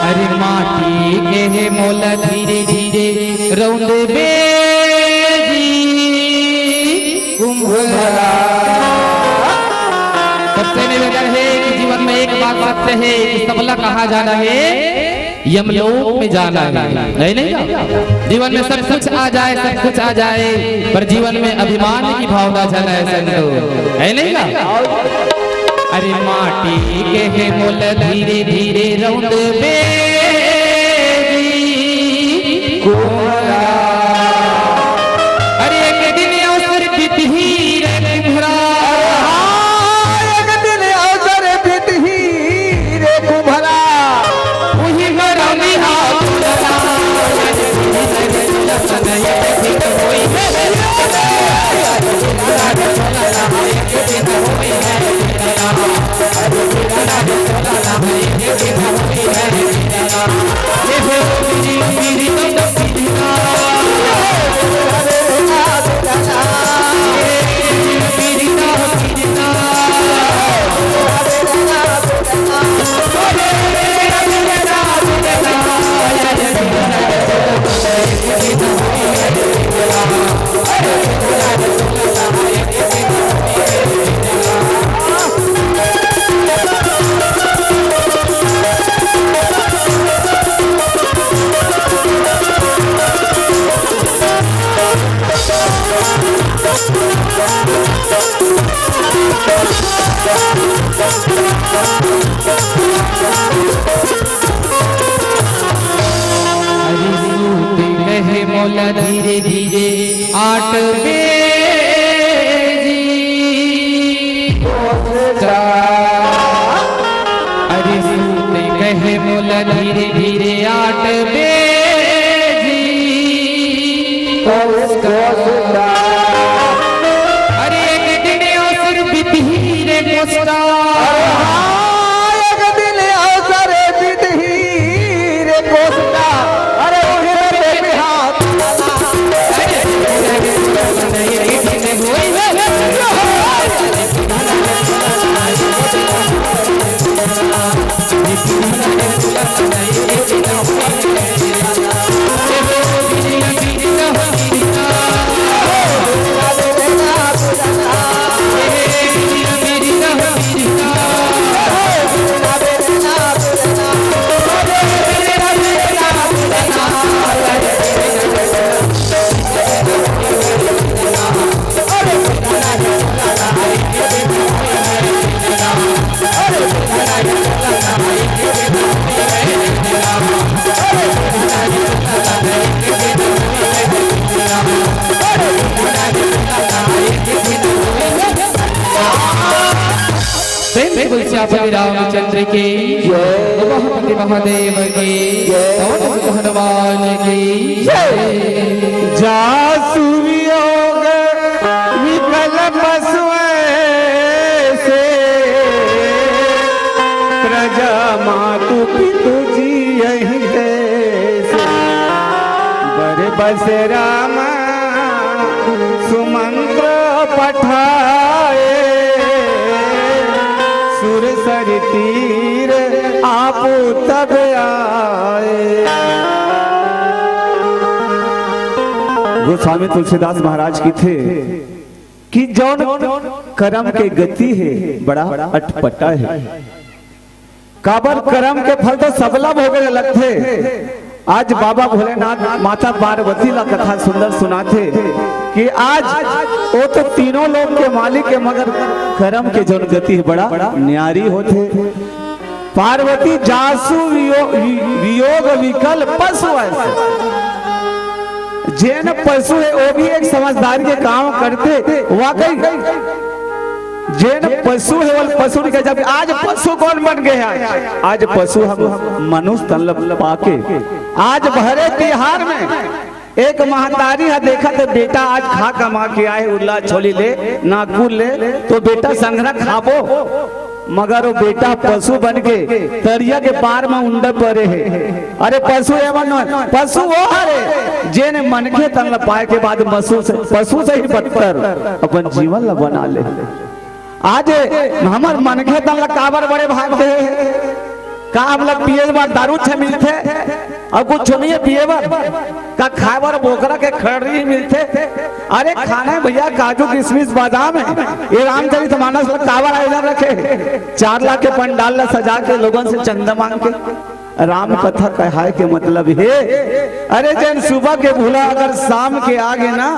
अरे माटी के मोला धीरे धीरे रौंद बेजी कुंभरा। सबसे निवेदन है कि जीवन में एक बात सत्य है कि सबला कहाँ जाना है, यमलोक में जाना है। नहीं जीवन में सब कुछ आ जाए, सब कुछ आ जाए, पर जीवन में अभिमान की भावना जाना है संतो, है नहीं ना। अरे माटी के मोल धीरे धीरे रौंद बेजी कुंभरा। अरे एक दिन अवसर विधि रे कुंभरा। एक दिन अवसर विधि रे कुंभरा। वही घरौनी हाथ लगा। मोला धीरे धीरे आट बेजी। अरे सूते कहे मोला धीरे धीरे आट बेजी। अरे एक दिन अवसर विधि रे कोष्टा। एक दिन अवसर विधि रे कोष्टा। अरे Thank you. श्री रामचंद्र की जय, महादेव की जय, हनुमान की जय। जासु वियोग विकल पशुए से प्रजा मातु पितु जी यही से बर बस राम सुमंत्र पठाए सुर सर तीर आप तब आए। गोस्वामी तुलसीदास महाराज की थे कि जौन कर्म के गति है बड़ा अटपटा है। काबर कर्म के फल तो सबला भोगने लगते। आज बाबा भोलेनाथ माता पार्वती ला कथा सुंदर सुनाते कि आज वो तो तीनों लोग के मालिक है, मगर कर्म के जौन गति है बड़ा न्यारी होते। पार्वती जासु वियोग विकल पशु ऐसे जैन पशु है वो भी एक समझदारी के काम करते। वाकई जैन पशु है वो पशु नहीं जब आज पशु कौन बन गया है? आज पशु हम मनुष्य तलब पाके आज भरे बिहार में एक महतारी है देखा तो बेटा आज खा कमा के आए उल्ला छोली ले नागपुर ले तो बेटा संग्रह खाबो, मगर वो बेटा पशु बन के तरिया के पार में उंडे पड़े है। अरे पशु एवं पशु वो हरे जेने मन के तन पाए के बाद पशु से ही बदतर अपन जीवन ला बना ले। आज हमार मन के तन काबर बड़े भागते का हम लोग पिए बार दारू छे मिलते और कुछ नहीं पिए बार का खाए बार बोकरा के खड़ी मिलते। अरे खाने भैया काजू किशमिश बादाम है ये रामचरितमानस में काबर आयोजन रखे 4 लाख के पंडाल ला सजा के लोगों से चंदा मांग के राम कथा कहाय के मतलब है। अरे जैन सुबह के भूला अगर शाम के आगे ना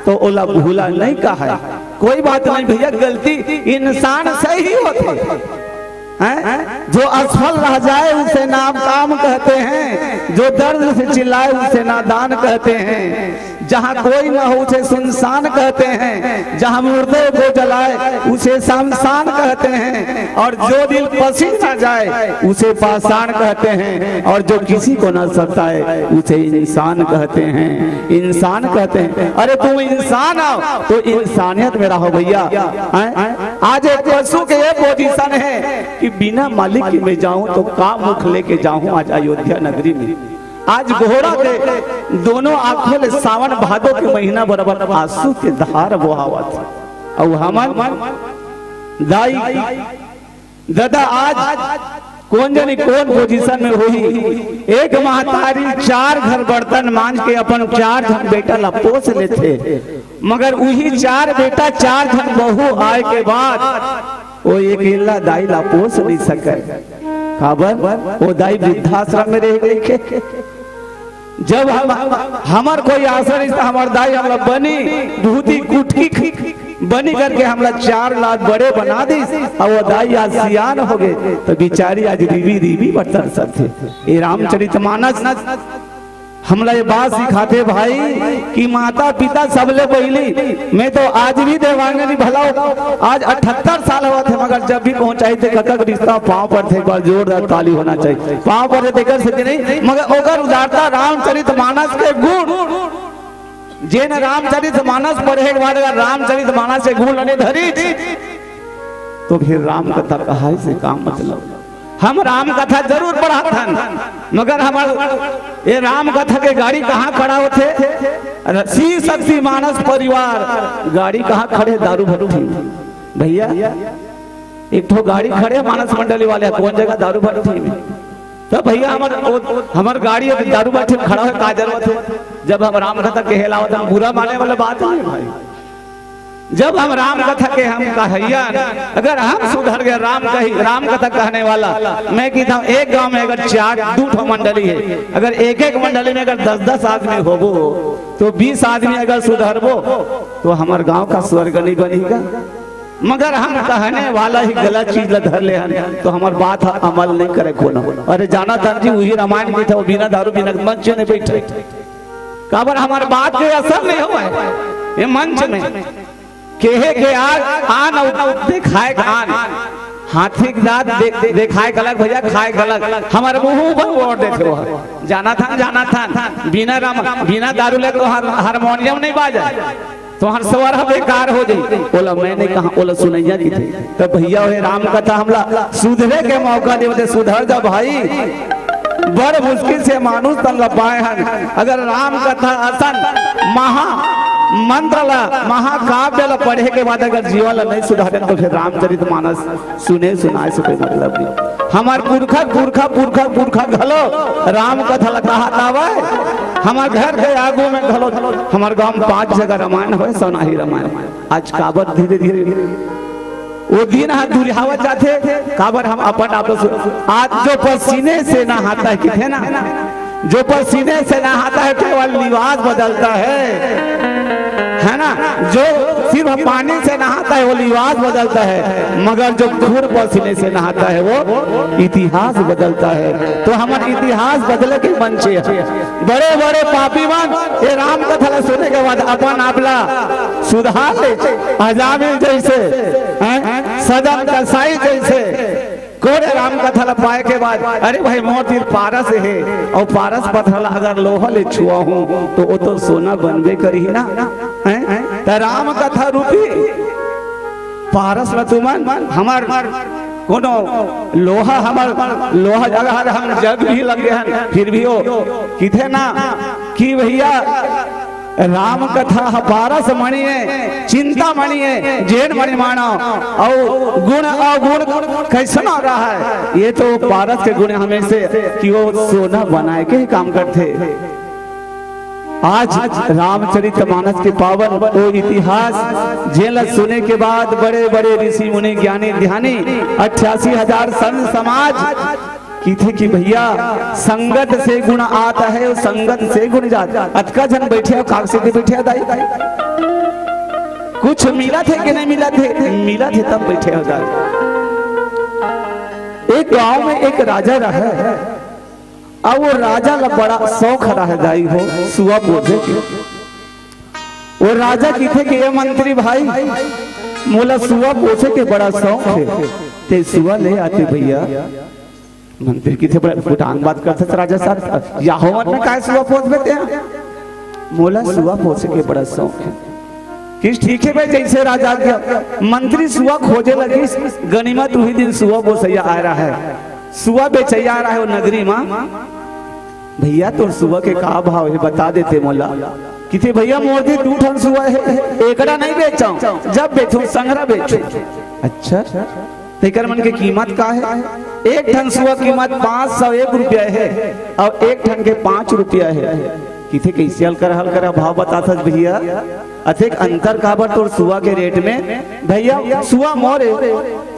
तो ओला भूला नहीं कहा। कोई बात नहीं भैया गलती इंसान से ही होती है। जो असफल रह जाए उसे नाम काम कहते हैं, जो दर्द से चिल्लाए उसे नादान कहते हैं, जहाँ कोई न हो उसे सुनसान कहते हैं, जहाँ मुर्दे को जलाए उसे शमशान कहते हैं, और जो दिल पसीज न जाए उसे पाषाण कहते हैं, और जो किसी को न सताए उसे इंसान कहते हैं। इंसान कहते हैं। अरे तुम इंसान आओ तो इंसानियत में रहो भैया। आज एक पशु के ये पोजीशन है कि बिना मालिक के मैं जाऊं तो का मुख लेके जाऊं। आज अयोध्या नगरी में आज घोड़ा के दोनों आंखों में सावन भादों के महीना बराबर आंसू के धार बहावत। और हमार दाई दादा आज कौन जानी कौन पोजीशन में हुई। एक महतारी 4 घर बर्तन मांझ के अपन 4 जन बेटा ला पोस लेते, मगर वही 4 बेटा 4 जन बहू आए के बाद वो एक इल्ला दाई ला पोस नहीं सके। खबर वो दाई वृद्धाश्रम में रह गई। जब हमार कोई आशा नहीं था हमार दाई हमला बनी धूती कुटकी बनी करके हमला 4 लाख बड़े बना दी, और वो दाई आज सियान हो गए तो बिचारी आज रीवी बर्तन सब थे। ये रामचरितमानस हमला ये बात सिखाते भाई कि माता पिता सबले पहली। मैं तो आज भी देवांगनी भला आज 78 साल हुआ थे, मगर जब भी पहुंचाई थे कतक रिश्ता पांव पर थे। एक बार जोरदार ताली होना चाहिए। पांव पर देकर से नहीं, मगर ओकर उदारता रामचरितमानस के गुण जेन रामचरितमानस पढ़े के बाद अगर रामचरितमानस से गुण नहीं धरी तो फिर राम कथा कहाई से काम मतलब। हम राम कथा जरूर पढ़ा था, मगर हमारे ये राम कथा के गाड़ी कहाँ खड़ा होते? सी शक्ति मानस परिवार गाड़ी कहाँ खड़े? दारू भट्टी भैया एक तो गाड़ी खड़े मानस मंडली वाले कौन जगह? दारू भट्टी में। तो भैया हमार गाड़ी अभी दारू बाटी में खड़ा है का जरूरत है? जब हम राम कथा कहलावत हम बुरा माने वाला बात है भाई। जब हम राम कथा के हम कहैया, अगर हम सुधर गए राम कथा कहने वाला, मैं कहता हूँ एक गांव में अगर 2 मंडली है, अगर एक मंडली में अगर 10-10 आदमी होबो तो 20 आदमी अगर सुधरबो तो हमार गांव का स्वर्ग नहीं बनेगा। मगर हम कहने वाला ही गलत चीज धर ले तो हमार बात अमल नहीं करे कोनो। अरे जाना था जी वही रामायण में था, बिना दारू बिना मंच में बैठे काबर हमार बात के असर नहीं हुआ है ये मंच में केहे के आन दिखाए आन हाथी के दांत दिखाए गलत भैया खाए गलत हमारे मुंह पर वोट देते हो। जाना था बिना दारू ले तो हारमोनियम नहीं बाजा तो हर सवार बेकार हो जाए। बोला मैंने कहा बोला सुनैया की थी तो भैया हे राम कथा हमला सुधरे के मौका दे सुधर जा भाई। बड़ मुश्किल से मानुष तन पाए हैं। अगर राम कथा असन मंत्र ला महाकाव्य ला पढ़े के बाद अगर जीवन ला नहीं सुधारे तो फिर रामचरितमानस सुनाए से कोई मतलब नहीं। हमार पुरखा घलो राम कथा ला कहा तावे। हमार घर के आगू में घलो हमार गांव में 5 जगह रामायण हो सोनाही रामायण। आज काबर धीरे धीरे वो दिन हाथ दुरिहावत जाते काबर हम अपन आप आज जो पसीने से नहाता है किथे ना जो पसीने से नहाता है केवल लिबास बदलता है ना। जो सिर्फ पानी से नहाता है वो लिबास बदलता है, मगर जो घूर पसीने से नहाता है वो इतिहास बदलता है। तो हमारे इतिहास बदले के मंचे बड़े बड़े पापी मन ये राम कथा सुनने के बाद अपन आपला सुधार ले अजामिल जैसे सदन कसाई जैसे कोरे राम कथा ला पाए के बाद अरे भाई मोतीर पारस है और पारस पत्थर अगर लोहा ले छुआ हूँ तो वो तो सोना बनबे करी ना तो राम कथा रूपी पारस ला तुमन हमार कोनो लोहा जगह हम जग भी लगे हैं फिर भी हो किथे ना कि भैया राम कथा पारस मणि है चिंता मणि है जैन मणि मानो और गुण अवगुण कैसा हो रहा है। ये तो पारस के गुण हमें से कि वो सोना बनाए के ही काम करते। आज रामचरितमानस के पावन वो इतिहास जेल सुने के बाद बड़े बड़े ऋषि मुनि ज्ञानी ध्यानी 88,000 संत समाज की थे कि भैया संगत से गुण आता है और संगत से गुण जाता। अतका जन बैठे काग से बैठे दाई कुछ मिला थे कि नहीं मिला थे तब बैठे हो जाए। एक गांव में एक राजा रहा है और वो राजा ला बड़ा शौक रहा दाई हो सुआ पोसे के। वो राजा की थे कि ये मंत्री भाई मोला सुआ पोसे के बड़ा शौक है ते सुआ ले आते भैया। मंत्री की थे बड़ा फुटांग बात करते राजा साहब या हो में काय सुआ पोस देते हैं मोला सुआ पोसे के बड़ा शौक है कि ठीक है भाई। जैसे राजा के मंत्री सुआ खोजे लगी गनीमत वही दिन सुआ पोसैया आ रहा है सुआ बेचैया आ रहा है वो नगरी में। भैया तो सुआ के का भाव है बता देते मोला कि थे भैया मोदी 2 ठन सुआ है एकड़ा नहीं बेचाऊं जब बेचूं संग्रह बेचूं। अच्छा तेकर मन के कीमत का है? एक ठन सुआ कीमत 501 रुपया है और एक ठन के 5 रुपया है। किथे कैसे हल कर भाव बताता भैया अधिक अंतर काबर तो सुआ के रेट में भैया सुआ मोरे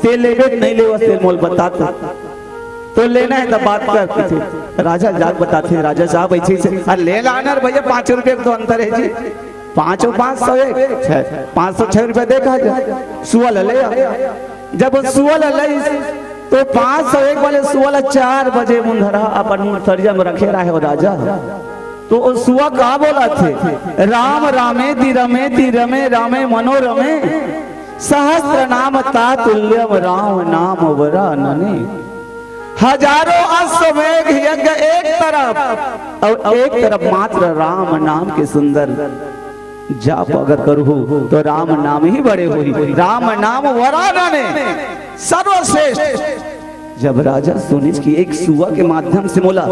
ते लेबे नहीं लेवा ते मोल बताता तो लेना है तब बात करते थे। राजा जाग बताते राजा साहब ऐसे से ले लाना भैया 5 रुपये तो अंतर है जी 5 और 501 506 रुपया देखा जाए सुआ ले जब सुआ ले तो 501 वाले सुआ 4 बजे मुंधरा अपन मुंथरिया में रखे रहा है राजा। तो सुआ का बोला थे राम रामेति रमेति रमे रामे मनोरमे सहस्त्र नाम तातुल्यम राम नाम वरानने। हजारों अश्वमेघ यज्ञ एक तरफ और एक तरफ मात्र राम नाम के सुंदर जाप अगर करूँ तो राम नाम ही बड़े हुई राम नाम वरानने सर्वश्रेष्ठ। जब राजा सुनी कि एक सुआ के माध्यम से मोला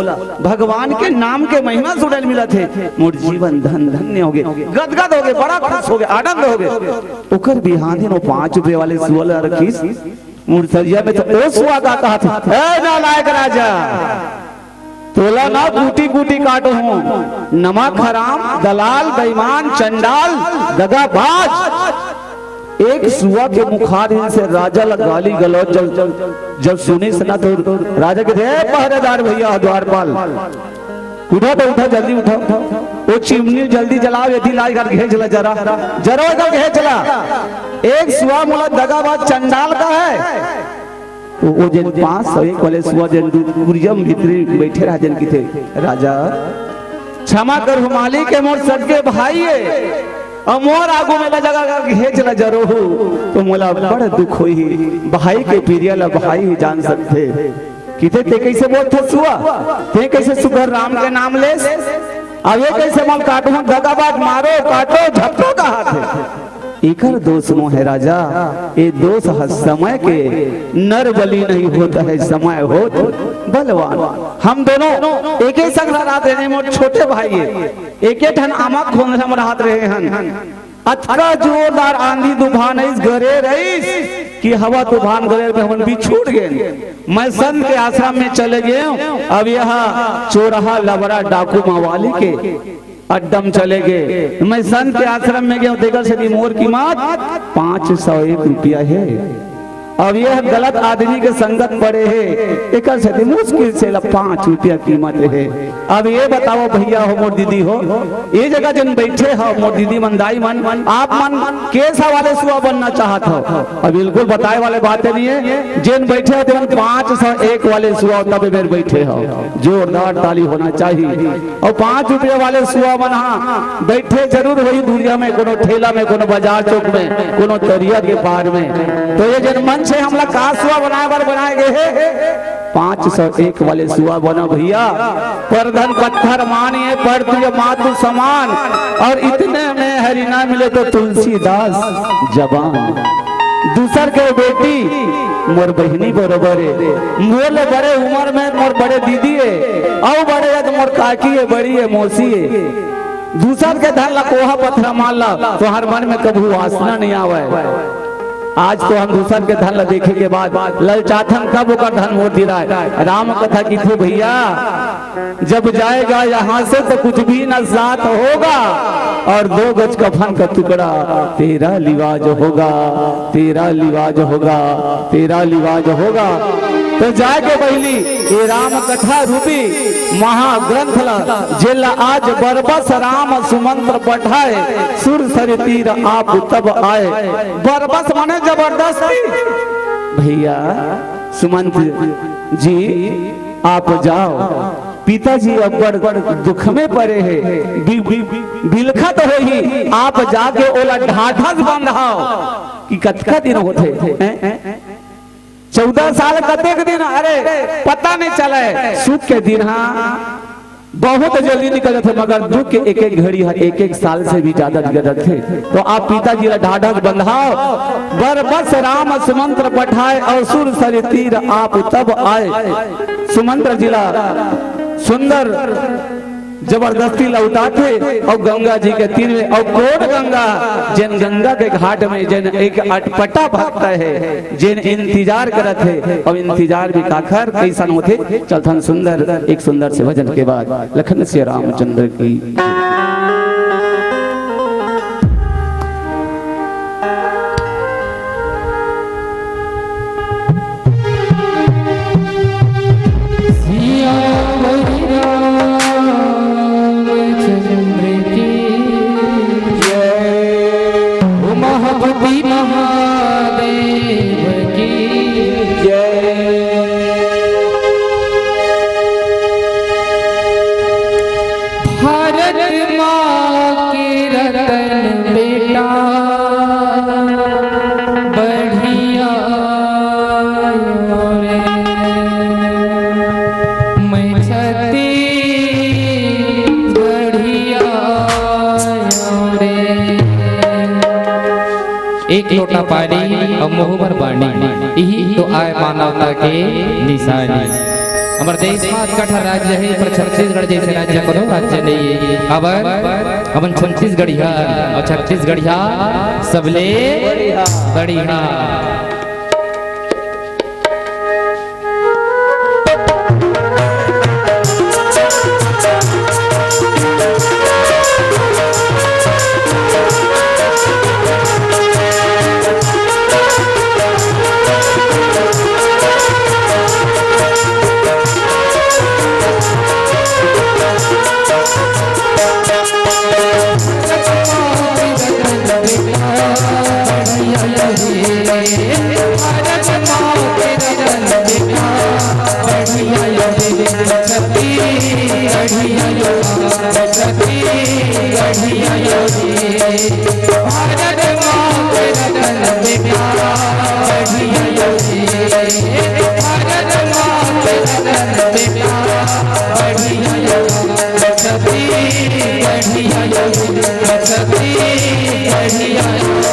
भगवान के नाम के महिमा सुनल मिला थे मोर जीवन धन धन्य हो गए गदगद हो गए बड़ा खुश हो गए आनंद हो गए। उकर बिहान दिन 5 रुपये वाले सुआ रखी मुर्सरिया में तो ओ सुआ का कहा था ए नालायक राजा बोला ना कूटी कूटी काटो हूँ, नमक हराम, दलाल, बेईमान, चंडाल, दगाबाज। एक सुआ के मुखार से राजा ला गाली गलौज जब सुनी सना तो राजा के थे पहरेदार भैया द्वारपाल, उठा तो उठा, जल्दी उठा, वो चिमनी जल्दी जलाओ, यदि लाई कर घेर चला, जरा जरा इधर घेर चला। एक सुआ मुला दगाबाज चंडाल का है, तो वो जिन 501 वाले सुआ जिन गुरियम भीतरी बैठे रहा जिन की थे, राजा क्षमा कर हुमाली के मोर सदके भाई है, और मोर आगू में जगह कर घेर चला जरो हो, तो मोला बड़ा दुख हुई, भाई के पीरिया ला भाई ही जान सकते किथे ते कैसे बोलते सुआ, ते कैसे सुगर राम के नाम ले, अब ये कैसे मोल काटो, दगाबाज मारो काटो झपटो का हाथ है। इकर दोष मोह है राजा, ये दोष है समय के, नर बलि नहीं होता है समय हो बलवान। हम दोनों एक ही संग रात रहे, मोर छोटे भाई एक ही ठन आमा खोल हम रात रहे हन, अतका जोरदार आंधी तूफान इस घरे रईस कि हवा तूफान घरे में हम भी छूट गए। मैं संत के आश्रम में चले गए, अब यहाँ चोरहा लबरा डाकू मवाली के अड्डम चले गए। मैं संत के आश्रम में गया, देखा सदी मोर कीमत 501 रुपया है। अब यह गलत आदमी के संगत पड़े है, एक सदी मुश्किल से 5 रुपया कीमत है। अब ये बताओ भैया हो मोर दीदी हो, ये जगह जिन बैठे हो मोर दीदी मंदाई मन, आप मन कैसा वाले सुआ बनना चाहत हो? अब बिल्कुल बताए वाले बातें नहीं है, जिन बैठे हो 501 वाले सुआ तब मेरे बैठे हो, जोरदार ताली होना चाहिए। और 5 रुपया वाले सुआ बन हाँ बैठे जरूर वही दुनिया में, कोनो ठेला में, कोनो बाजार चौक में, कोनो दरिया के पार में। तो ये जन मन से हम लोग का सुआ बनाए गए हैं, 501 वाले सुआ बना भैया। परधन पत्थर मानिए पर तुझे मातु समान, और इतने में हरि ना मिले तो तुलसीदास जबान। दूसर के बेटी मोर बहनी बरोबर है, मोर बड़े उम्र में मोर बड़े दीदी है, और बड़े है तो मोर काकी है, बड़ी है, मौसी है। दूसर के धन ला कोहा पत्थर मान ला तो हर मन में कभी वासना नहीं आवे। आज तो हम दूसर के धन ला देखे के बाद ललचाथन कब का धन मोड़ दिला है। राम कथा की थी भैया, जब जाएगा यहाँ से तो कुछ भी न साथ होगा, और 2 गज कफन का टुकड़ा तेरा लिवाज होगा, तेरा लिवाज होगा, तेरा लिवाज होगा। तो जाके पहली ये राम कथा रूपी महाग्रंथ ला जेला आज बरबस राम सुमंत्र पठाए, सुर सर तीर आप तब आए। बरबस माने जबरदस्ती। भैया सुमंत्र जी आप जाओ, पिताजी अब बड़ दुख में पड़े हैं, बिलखा तो है ही, आप जाके ओला ढाढ़स बंधाओ कि कतका दिन होते 14 साल कतेक दिन, अरे पता नहीं चला है। सुख के दिन हाँ बहुत जल्दी निकल जाते, मगर दुख के एक एक घड़ी है 1-1 साल से भी ज्यादा निकल थे। तो आप पिताजी ला ढाढ़स बंधाओ, बरबस राम सुमंत्र पठाए, और सुर सर तीर आप तब आए। सुमंत्र जिला सुंदर जबरदस्ती लौटाते, और गंगा जी के तीर में, और कोट गंगा जिन गंगा के घाट में जिन एक अटपटा भक्त है, जिन इंतजार करत है, और इंतजार भी काखर कैसन होते। चलथन सुंदर एक सुंदर से भजन के बाद लखन से रामचंद्र की। एक लोटा पानी और मुँह पर बाणी, यही तो आय मानवता के निशानी। हमारे देश में कठा राज्य है, पर छत्तीसगढ़ जैसे राज्य को राज्य नहीं है। अब अपन छत्तीसगढ़ और छत्तीसगढ़ सबले बढ़िया। गढ़िया यो छत्ती गढ़िया यो भारत माँ के रतन बेटा गढ़िया यो भारत माँ के रतन बेटा गढ़िया यो छत्ती गढ़िया यो छत्ती गढ़िया यो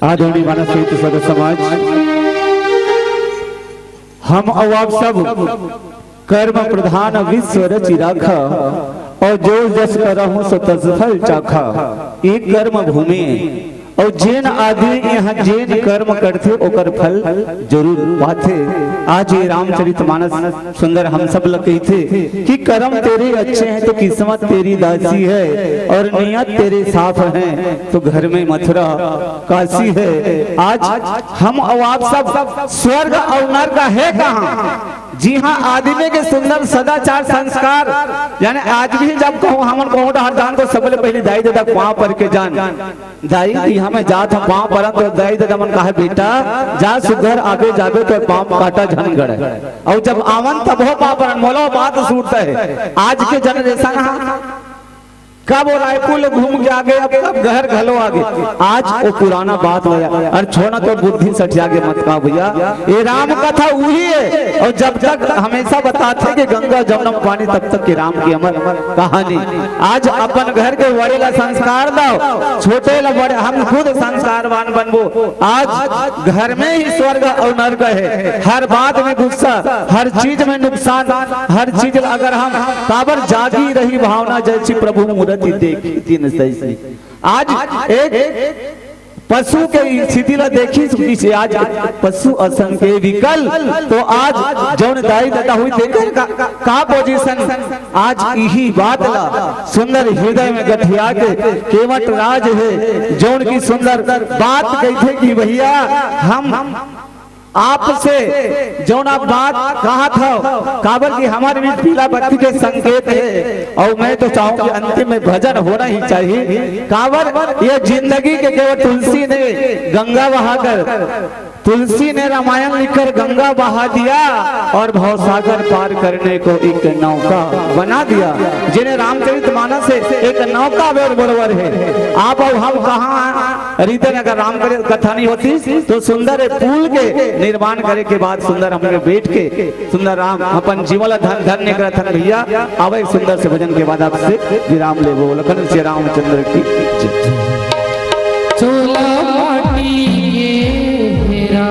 आधुनिक मानव साहित्य सदस्य समाज हम और आप सब कर्म प्रधान विश्व रचि राखा और जो जस करहु सो तस फल चाखा। एक कर्म भूमि और जेन आदमी यहाँ जेन कर्म करते ओकर फल जरूर पाते। आज ये रामचरितमानस सुंदर हम सब लोग कहते कि कर्म तेरे अच्छे हैं तो किस्मत तेरी दासी है और नियत तेरे साफ है तो घर में मथुरा काशी है। आज हम और आप सब स्वर्ग और नरक है कहाँ? जी हाँ, आदमी के सुंदर सदाचार संस्कार यानी आज भी जब कहूँ हम हर दान को सबले पहले दाई दादा पाँव पर के जान दाई यहाँ में जात हम पाँव पर तो दाई दादा मन कहा बेटा जा सुधर आगे जाबे तो पाँव काटा झन गड़े और जब आवन तब हो पाँव पर मोलो बात सूटता है। आज के जनरेशन कब वो रायपुर घूम के आगे अब घर घलो आगे आज वो पुराना बात हो गया और छोड़ा तो बुद्धि सट जागे मत कहा भैया ये राम कथा वही है। और जब तक हमेशा बताते कि गंगा जमुना पानी तब तक की राम की अमर कहानी। आज अपन घर के बड़े ला संस्कार दो, छोटे ला बड़े, हम खुद संस्कारवान बनबो। आज घर में ही स्वर्ग और नर्क है, हर बात में गुस्सा, हर चीज में नुकसान, हर चीज अगर हम काबर जागी रही भावना जैसी प्रभु मूर्ति देखी न सही। आज एक पशु के स्थिति ला देखी से आज पशु असंग के विकल तो आज जौन दाई दादा हुई देकर का पोजीशन आज यही बात ला सुंदर हृदय में गठिया के केवट राज है जौन की सुंदर बात कही थे कि भैया हम आपसे जौन आप बात कहा था काबर की हमारे बीच पीला बत्ती के संकेत है। और मैं तो चाहूँ कि अंतिम में भजन होना ही चाहिए। काबर ये जिंदगी के केवल तुलसी ने गंगा बहाकर, तुलसी ने रामायण लिखकर गंगा बहा दिया और भवसागर पार करने को एक नौका बना दिया, जिन्हें रामचरितमानस से एक नौका बराबर है। आप और हम कहाँ हृदय अगर राम कथा नहीं होती तो सुंदर पुल के निर्माण करे के बाद सुंदर हम बैठ के सुंदर राम अपन जीवन धन धन्य करथन भैया। अब एक सुंदर से भजन के बाद आपसे विराम ले वो लखन श्री रामचंद्र की चोला माटी हेरा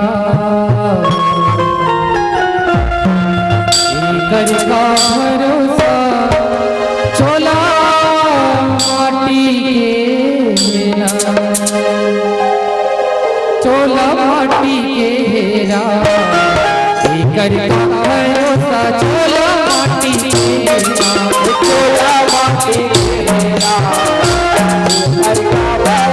कर का भरोसा, चोला माटी के हेरा, चोला माटी के हेरा कर का भरोसा, चोला माटी के हेरा, चोला माटी के हेरा कर का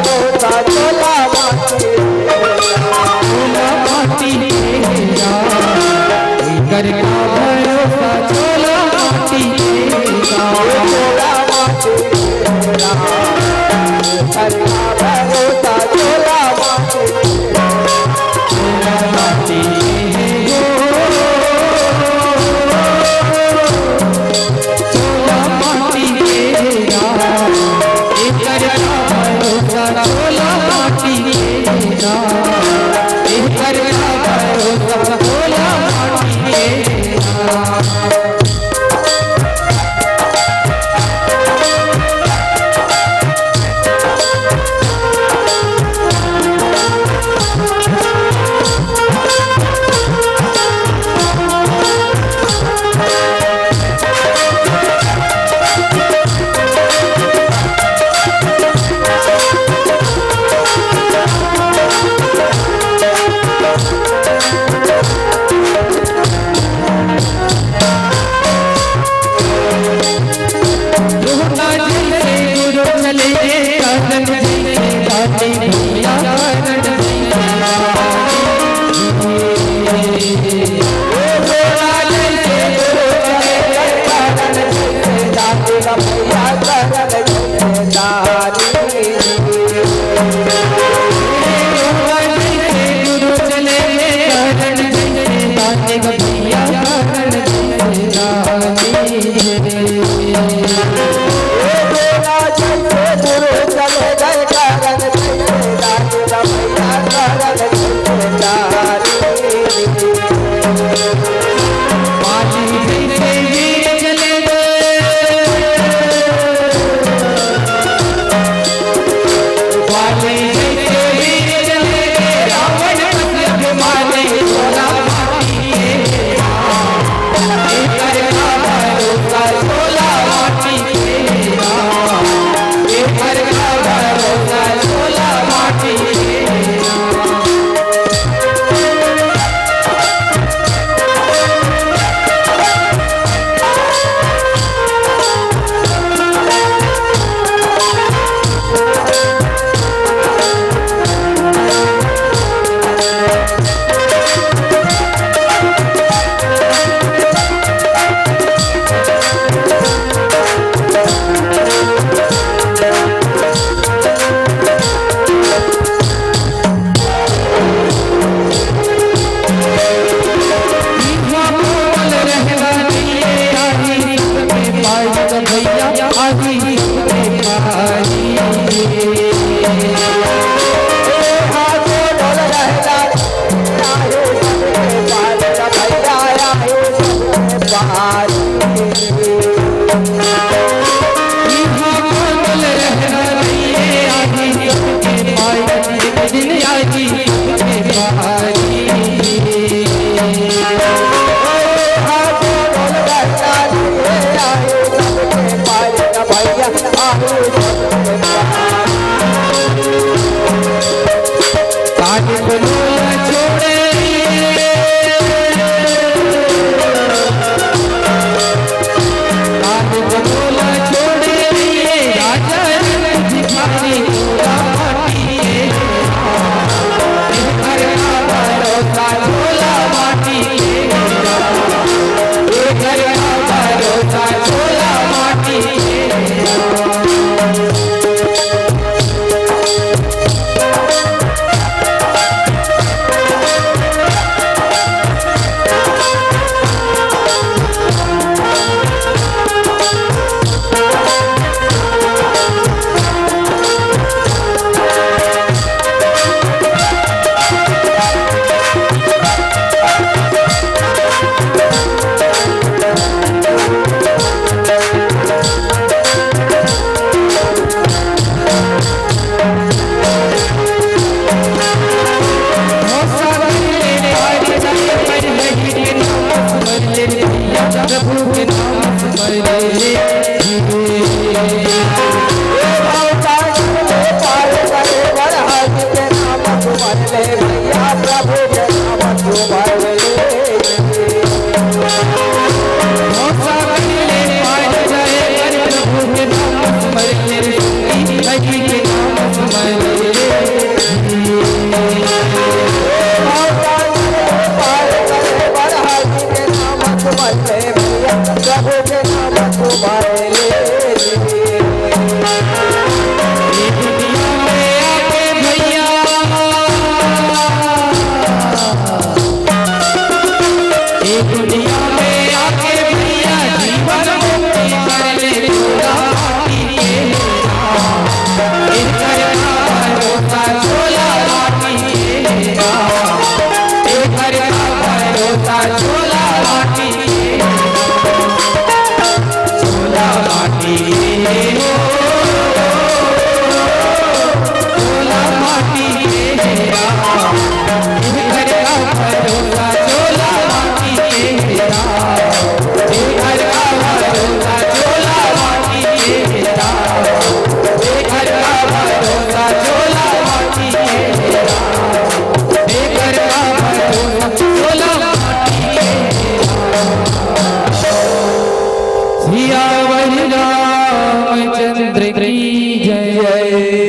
यही के नाम स्मर ले भैया प्रभु के नाम स्मर ले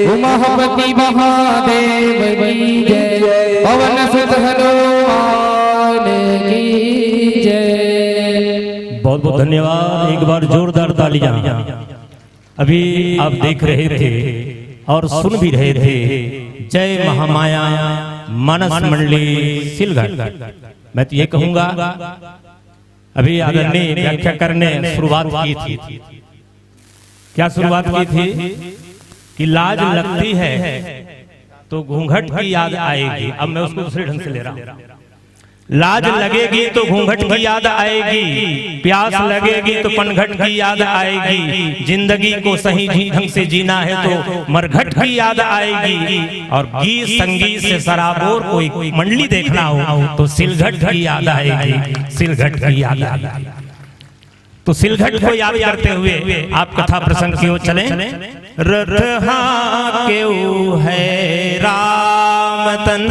उमापति महादेव की जय पवन सुत हनुमान की जय। बहुत बहुत धन्यवाद। एक बार जोरदार तालियां। अभी आप देख रहे थे और सुन भी रहे थे जय महामाया मानस मंडली सिलघट। मैं तो ये कहूंगा, अभी आदरणीय व्याख्या करने शुरुआत की थी। क्या शुरुआत की थी कि लाज लगती है तो घूंघट की याद आएगी। अब मैं उसको दूसरे ढंग से ले रहा हूं। लाज लगेगी तो घूंघट की याद आएगी, प्यास लगेगी तो पनघट की याद आएगी, जिंदगी को सही ढंग से जीना है तो मरघट की याद आएगी, और गीत संगीत से सराबोर कोई मंडली देखना हो तो सिलघट की याद आएगी, सिलघट की याद आएगी। तो सिलघट को याद करते हुए आप कथा प्रसंग की ओर चलें। रहा क्यों है राम तन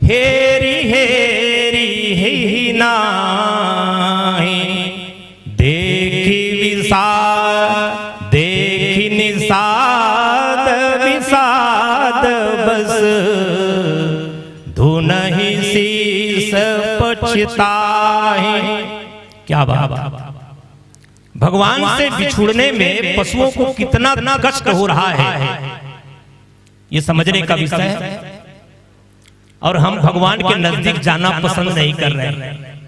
हेरी हेरी ही नाहि, देखी विषाद देखी निषाद विषाद बस, धुनहि शीस पछताहि। क्या बात। भगवान से बिछुड़ने में पशुओं को कितना कष्ट हो रहा है ये समझने का विषय है, और हम भगवान के नजदीक जाना पसंद नहीं कर रहे हैं।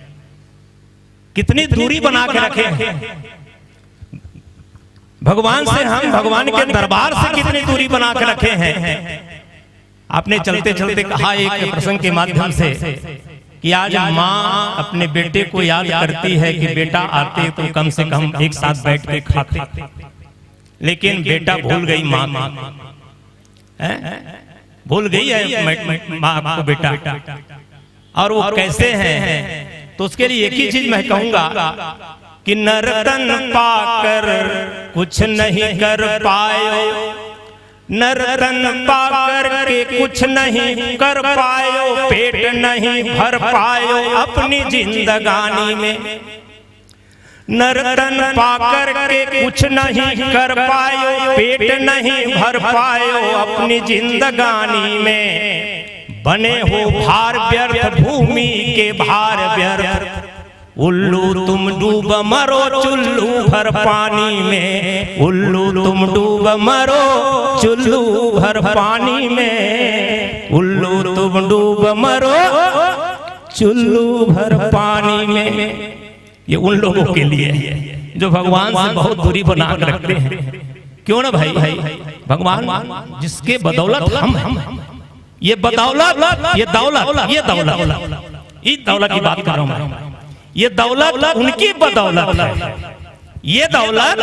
कितनी दूरी बना के रखे हैं भगवान से, हम भगवान के दरबार से कितनी दूरी बना के रखे हैं। आपने चलते चलते कहा एक प्रसंग के माध्यम से कि आज माँ अपने बेटे को याद करती है कि बेटा आते तो कम से कम एक साथ बैठ के खाते, लेकिन बेटा भूल गई माँ, भूल गई है माँ को बेटा। और वो कैसे हैं तो उसके लिए एक ही चीज मैं कहूंगा कि नर्तन पाकर कुछ नहीं कर पायो, नर्तन पाकर के कुछ नहीं कर पायो, पेट नहीं भर पायो अपनी जिंदगानी में। नर्तन पाकर के कुछ नहीं कर पायो, पेट नहीं भर पायो अपनी जिंदगानी में। बने हो भार व्यर्थ भूमि के भार व्यर्थ, उल्लू तुम डूब मरो चुल्लू भर पानी में, उल्लू तुम डूब मरो चुल्लू भर पानी में, उल्लू तुम डूब मरो चुल्लू भर पानी में। ये उन लोगों के लिए जो भगवान से बहुत दूरी बना कर रखते हैं। क्यों ना भाई, भगवान जिसके बदौलत हम ये बदौलत ये दौलत ये दौलत की बात कर रहा हूं मैं। ये दौलत उनकी बदौलत है, ये दौलत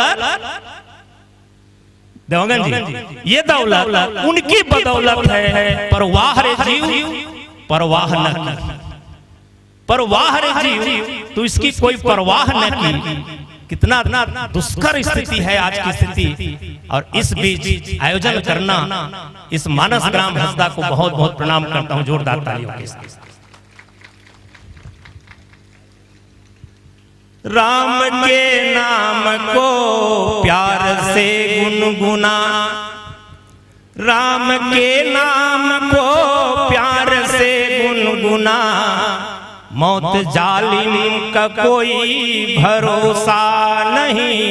देवगन जी, ये दौलत उनकी बदौलत है। परवाह रे जीव परवाह न, परवाह रे जीव तू इसकी कोई परवाह न की। कितना दुष्कर स्थिति है आज की स्थिति, और इस बीच आयोजन करना, इस मानस ग्राम हंसदा को बहुत बहुत प्रणाम करता हूं जोरदार तालियों के साथ। राम के नाम को प्यार से गुनगुना, राम के नाम को प्यार से गुनगुना, मौत जालिम का कोई भरोसा नहीं,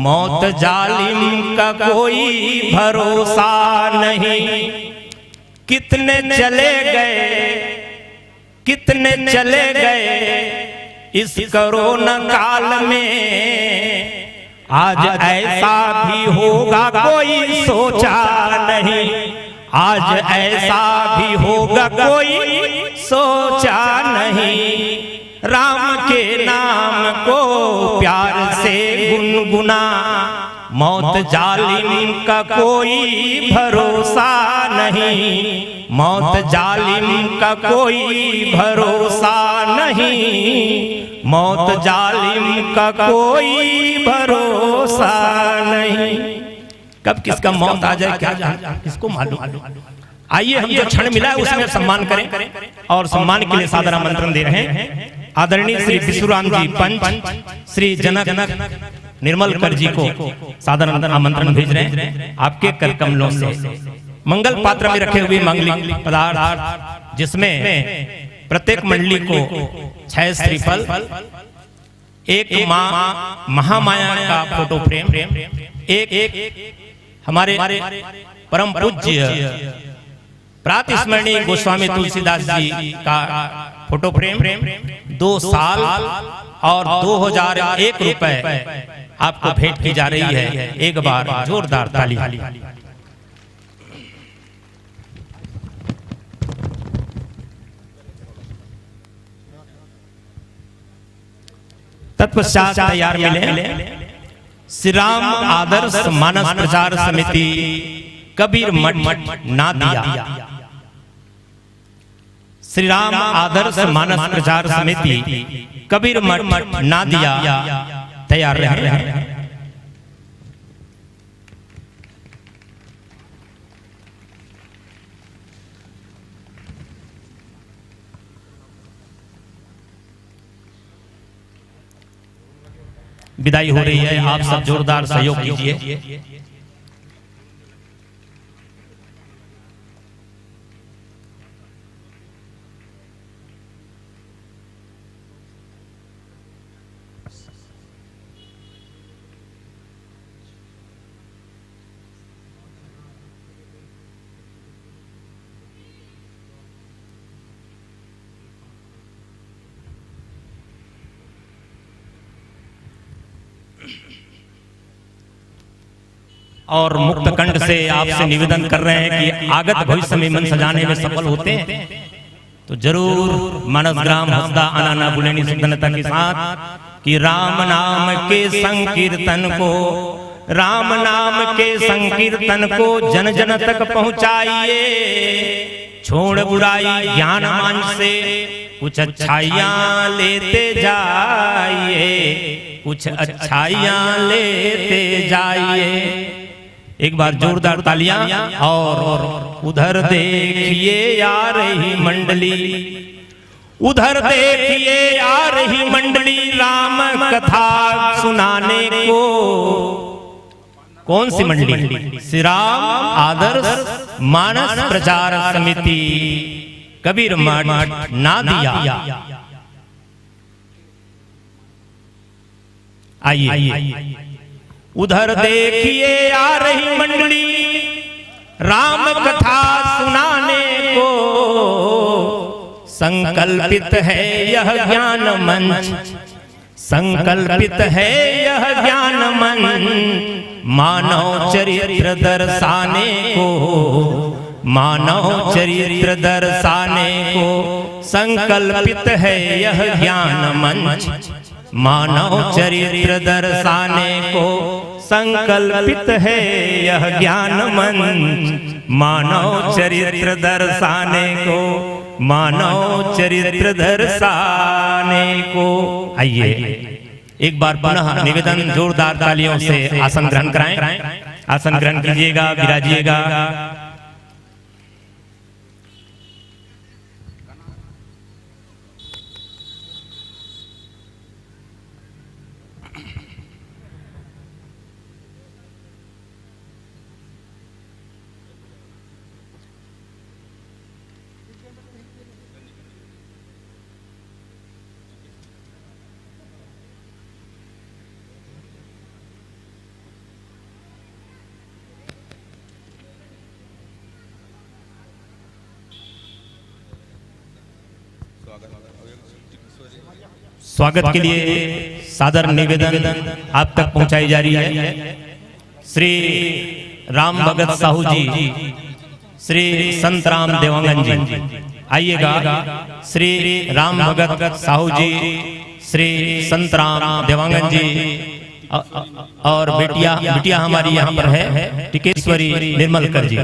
मौत जालिम का कोई भरोसा नहीं। कितने चले गए, कितने चले गए इस कोरोना काल में, आज ऐसा भी होगा कोई सोचा नहीं, आज ऐसा भी होगा कोई सोचा नहीं। राम के नाम को प्यार से गुनगुना, मौत जालिम का कोई भरोसा नहीं, मौत जालिम का कोई भरोसा नहीं, मौत जालिम का कोई भरोसा नहीं। कब किसका मौत आ जाए क्या जाने, किसको मालूम। आइए हम जो क्षण मिला है उसमें सम्मान करें, और सम्मान के लिए सादर आमंत्रण दे रहे हैं आदरणीय श्री विश्वराम जी पंच श्री जनक निर्मल कर जी को सादर आमंत्रण भेज रहे हैं आपके कर कमलों से। मंगल पात्र में रखे हुए मंगलिक पदार्थ, जिसमें प्रत्येक मंडली को 6 श्रीफल, एक माँ महामाया का फोटो फ्रेम, एक हमारे परम पूज्य प्रातस्मरणीय गोस्वामी तुलसीदास जी का फोटो फ्रेम, 2 साल और 2001 रुपए आपको भेंट की जा रही है। एक बार जोरदार ताली। तत्पश्चात तैयार मिले श्री राम आदर्श मानस प्रचार समिति कबीर मठ नादिया, श्री राम आदर्श मानस प्रचार समिति कबीर मठ नादिया तैयार रहे हैं। विदाई हो रही है, आप सब जोरदार सहयोग कीजिए। और मुक्त कंठ से आपसे निवेदन कर रहे हैं कि आगत भविष्य में मन सजाने में सफल होते हैं तो जरूर मानस ग्राम हंसदा अनाना बुलेनी सुंदरता के साथ कि राम नाम के संकीर्तन को, राम नाम के संकीर्तन को जन जन तक पहुंचाइए। छोड़ बुराई ज्ञान मान से कुछ अच्छाइयां लेते जाइए, कुछ अच्छाइयां लेते जाइए। एक बार जोरदार तालियां। और उधर देखिए आ रही मंडली, उधर देखिए आ रही मंडली राम कथा सुनाने को। कौन सी मंडली? श्री राम आदर्श मानस प्रचार समिति कबीर मठ नादिया। आइए उधर देखिए आ रही मंडली राम कथा सुनाने को। संकल्पित है यह ज्ञान मंच, संकल्पित है यह ज्ञान मंच। मानव चरित्र दर्शाने को, मानव चरित्र दर्शाने को संकल्पित है यह ज्ञान मंच। मानव चरित्र दर्शाने को संकल्पित है यह ज्ञान मंच। मानव चरित्र दर्शाने को मानव चरित्र दर्शाने को। आइए एक बार पुनः निवेदन जोरदार तालियों से आसन ग्रहण कराएं। आसन ग्रहण कीजिएगा, विराजिएगा। स्वागत के लिए सादर निवेदन आप तक पहुंचाई जा रही है। श्री राम भगत साहू जी, श्री संत राम देवांगन जी, आइएगा। श्री राम भगत साहू जी, श्री संत राम देवांगन जी और बिटिया हमारी यहाँ पर है टिकेश्वरी निर्मलकर जी।